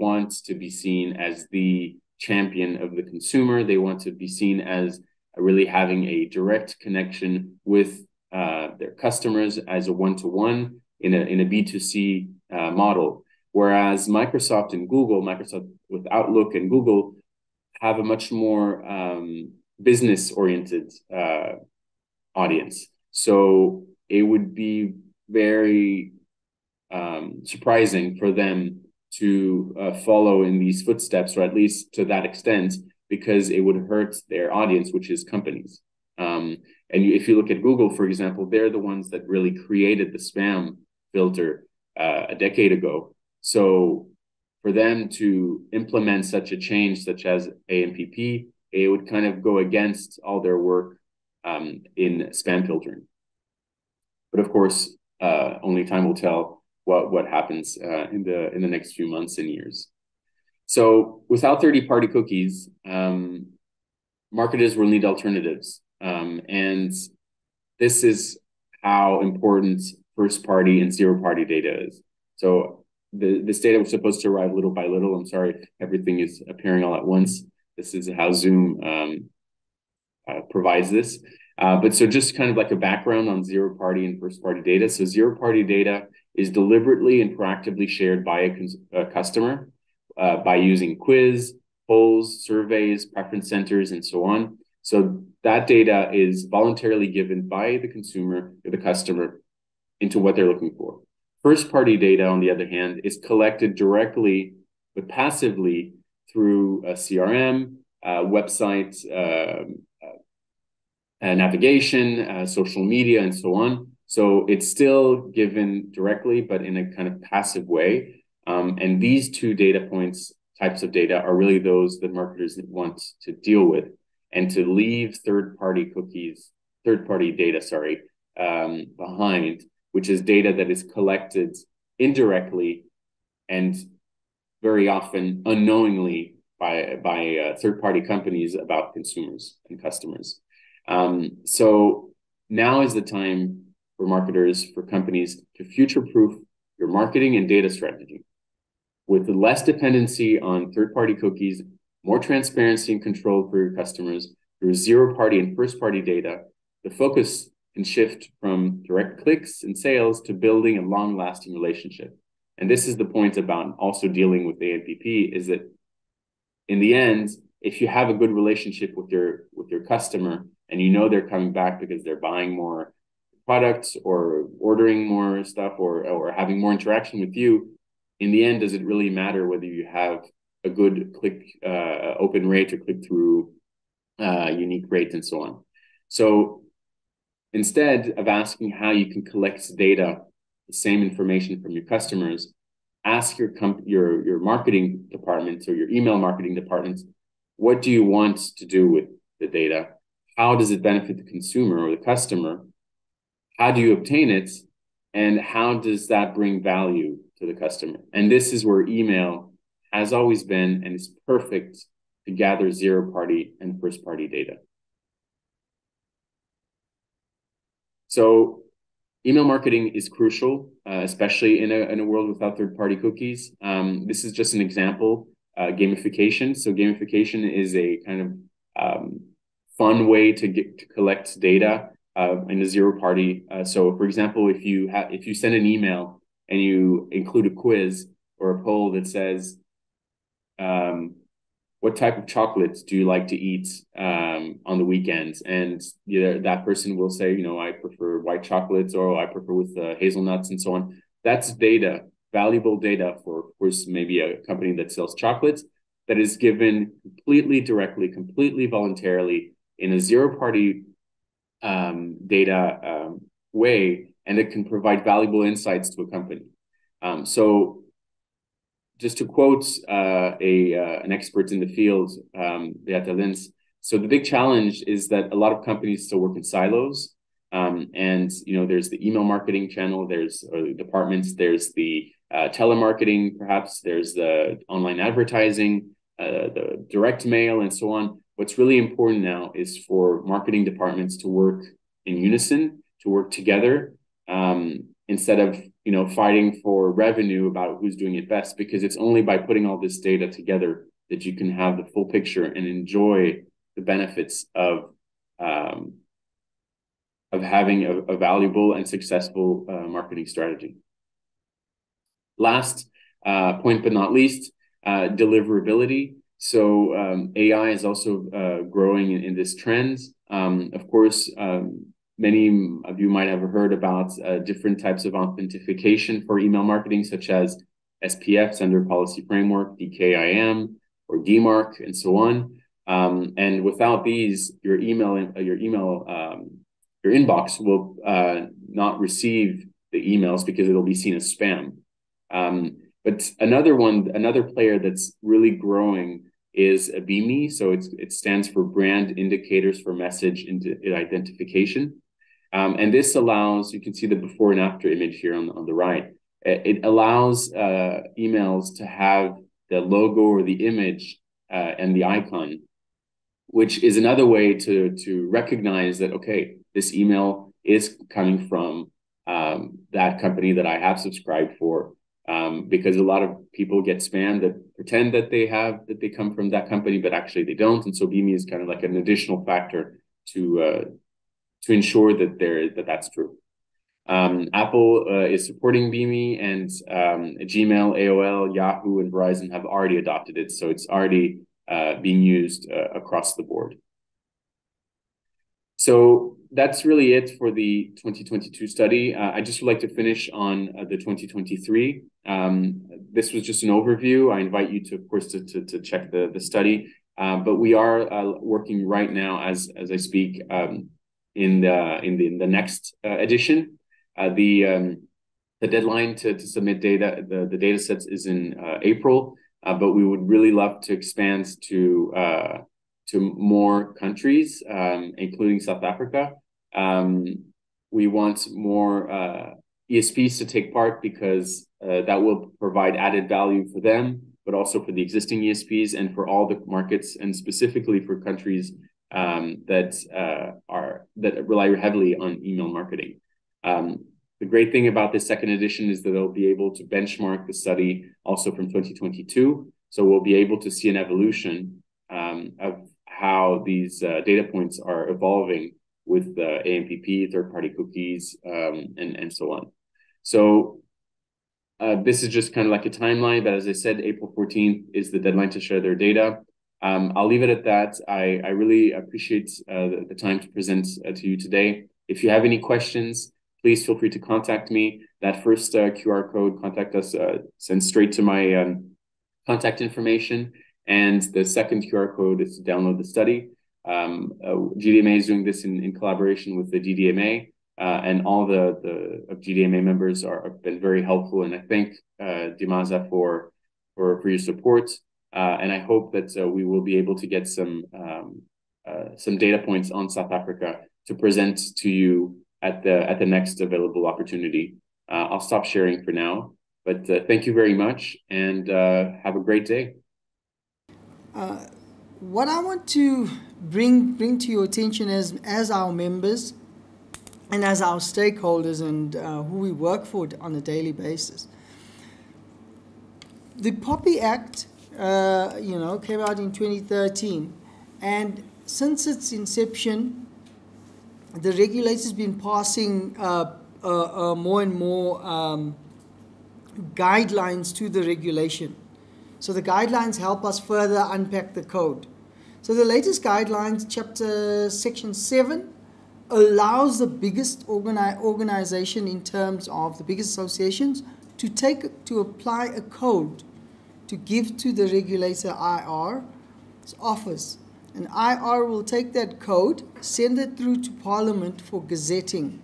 want to be seen as the champion of the consumer. They want to be seen as really having a direct connection with their customers as a one-to-one in a B2C model. Whereas Microsoft with Outlook and Google have a much more business-oriented audience. So it would be very surprising for them to follow in these footsteps, or at least to that extent, because it would hurt their audience, which is companies. And if you look at Google, for example, they're the ones that really created the spam filter a decade ago. So for them to implement such a change, such as AMPP, it would kind of go against all their work in spam filtering. But of course, only time will tell what happens in the next few months and years. So without third-party cookies, marketers will need alternatives. And this is how important first-party and zero-party data is. So this data was supposed to arrive little by little. I'm sorry if everything is appearing all at once. This is how Zoom provides this. But so just kind of like a background on zero-party and first-party data. So zero-party data is deliberately and proactively shared by a customer by using quiz, polls, surveys, preference centers, and so on. So that data is voluntarily given by the consumer or the customer into what they're looking for. First-party data, on the other hand, is collected directly but passively through a CRM, website, navigation, social media, and so on. So it's still given directly, but in a kind of passive way. And these two types of data, are really those that marketers want to deal with, and to leave third-party data, behind, which is data that is collected indirectly and very often unknowingly by third-party companies about consumers and customers. So now is the time for marketers, for companies, to future-proof your marketing and data strategy. With less dependency on third-party cookies, more transparency and control for your customers through zero-party and first-party data, the focus can shift from direct clicks and sales to building a long-lasting relationship. And this is the point about also dealing with AMPP, is that in the end, if you have a good relationship with your customer, and you know they're coming back because they're buying more products or ordering more stuff or having more interaction with you, in the end, does it really matter whether you have a good click open rate or click-through unique rate and so on? So instead of asking how you can collect data, the same information from your customers, ask your marketing department or your email marketing department, what do you want to do with the data? How does it benefit the consumer or the customer? How do you obtain it? And how does that bring value to the customer? And this is where email has always been and is perfect to gather zero-party and first-party data. So email marketing is crucial, especially in a world without third-party cookies. This is just an example, gamification. So gamification is a kind of fun way to collect data in a zero-party. So, for example, if you send an email and you include a quiz or a poll that says, what type of chocolates do you like to eat on the weekends? And that person will say, I prefer white chocolates, or I prefer with hazelnuts and so on. That's data, valuable data for, of course, maybe a company that sells chocolates, that is given completely directly, completely voluntarily in a zero-party data way, and it can provide valuable insights to a company. So just to quote an expert in the field, Beata Lins, so the big challenge is that a lot of companies still work in silos. And there's the email marketing channel, there's departments, there's the telemarketing, perhaps there's the online advertising, the direct mail, and so on. What's really important now is for marketing departments to work in unison, to work together, instead of fighting for revenue about who's doing it best, because it's only by putting all this data together that you can have the full picture and enjoy the benefits of having a valuable and successful marketing strategy. Last point, but not least, deliverability. So AI is also growing in this trend. Of course, many of you might have heard about different types of authentication for email marketing, such as SPF, Sender Policy Framework, DKIM, or DMARC, and so on. And without these, your inbox will not receive the emails because it'll be seen as spam. But another player that's really growing is BIMI. So it stands for Brand Indicators for Message Identification. And this allows, you can see the before and after image here on the right. It allows emails to have the logo or the image and the icon, which is another way to recognize that, okay, this email is coming from that company that I have subscribed for, because a lot of people get spammed that pretend that they come from that company, but actually they don't. And so BIMI is kind of like an additional factor to ensure that that's true. Apple is supporting BIMI, and Gmail, AOL, Yahoo, and Verizon have already adopted it. So it's already being used across the board. So that's really it for the 2022 study. I just would like to finish on the 2023. This was just an overview. I invite you to, of course, to check the study. But we are working right now, as I speak, in the next edition. The deadline to submit data, the data sets is in April, but we would really love to expand to more countries, including South Africa. We want more ESPs to take part because that will provide added value for them, but also for the existing ESPs and for all the markets, and specifically for countries that rely heavily on email marketing. The great thing about this second edition is that they'll be able to benchmark the study also from 2022. So we'll be able to see an evolution of how these data points are evolving with AMPP, third-party cookies, and so on. So this is just kind of like a timeline, but as I said, April 14th is the deadline to share their data. I'll leave it at that. I really appreciate the time to present to you today. If you have any questions, please feel free to contact me. That first QR code, contact us, send straight to my contact information. And the second QR code is to download the study. GDMA is doing this in collaboration with the GDMA, and all the GDMA members have been very helpful. And I thank Dmasa for your support. And I hope that we will be able to get some data points on South Africa to present to you at the next available opportunity. I'll stop sharing for now, but thank you very much, and have a great day. What I want to bring to your attention as our members and as our stakeholders and who we work for on a daily basis. The POPI Act, came out in 2013, and since its inception, the regulator's been passing more and more guidelines to the regulation. So the guidelines help us further unpack the code. So the latest guidelines, section 7, allows the biggest organization in terms of the biggest associations to apply a code to give to the regulator IR's office. And IR will take that code, send it through to Parliament for gazetting.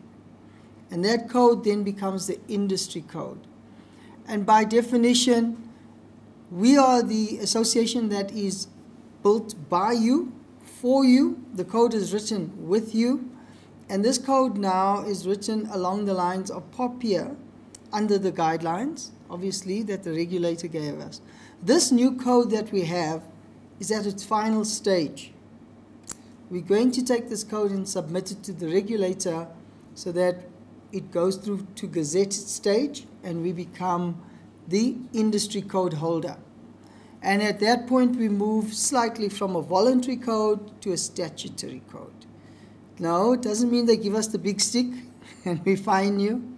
And that code then becomes the industry code. And by definition, We are the association that is built by you, for you. The code is written with you. And this code now is written along the lines of POPIA under the guidelines, obviously, that the regulator gave us. This new code that we have is at its final stage. We're going to take this code and submit it to the regulator so that it goes through to gazetted stage and we become the industry code holder. And at that point, we move slightly from a voluntary code to a statutory code. No, it doesn't mean they give us the big stick and we fine you.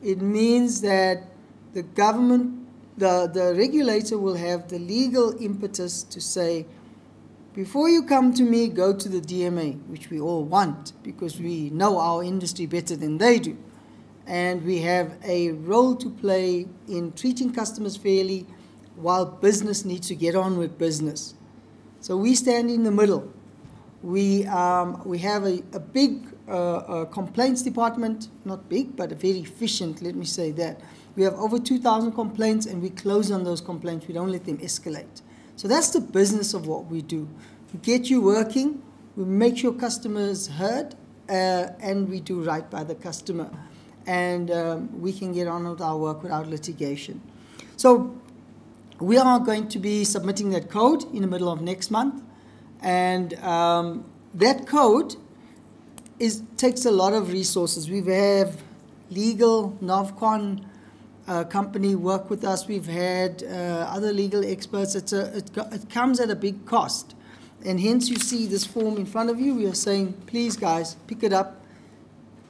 It means that the government, the regulator will have the legal impetus to say, before you come to me, go to the DMA, which we all want because we know our industry better than they do. And we have a role to play in treating customers fairly while business needs to get on with business. So we stand in the middle. We have a big complaints department, not big, but very efficient, let me say that. We have over 2,000 complaints and we close on those complaints. We don't let them escalate. So that's the business of what we do. We get you working, we make sure customers heard, and we do right by the customer. And we can get on with our work without litigation. So we are going to be submitting that code in the middle of next month. And that code takes a lot of resources. We have legal, NovCon company work with us. We've had other legal experts. It comes at a big cost. And hence you see this form in front of you. We are saying, please guys, pick it up.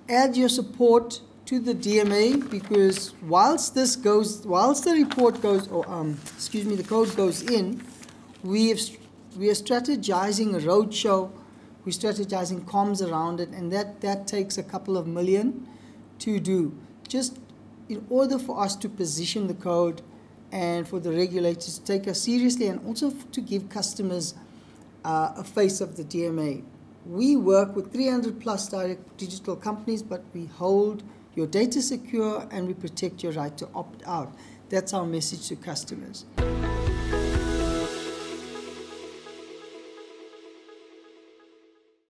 Add your support to the DMA because whilst the report goes, the code goes in, we are strategizing a roadshow, we're strategizing comms around it, and that takes a couple of million to do. Just in order for us to position the code and for the regulators to take us seriously and also to give customers a face of the DMA. We work with 300 plus direct digital companies, but we hold your data secure and we protect your right to opt out. That's our message to customers.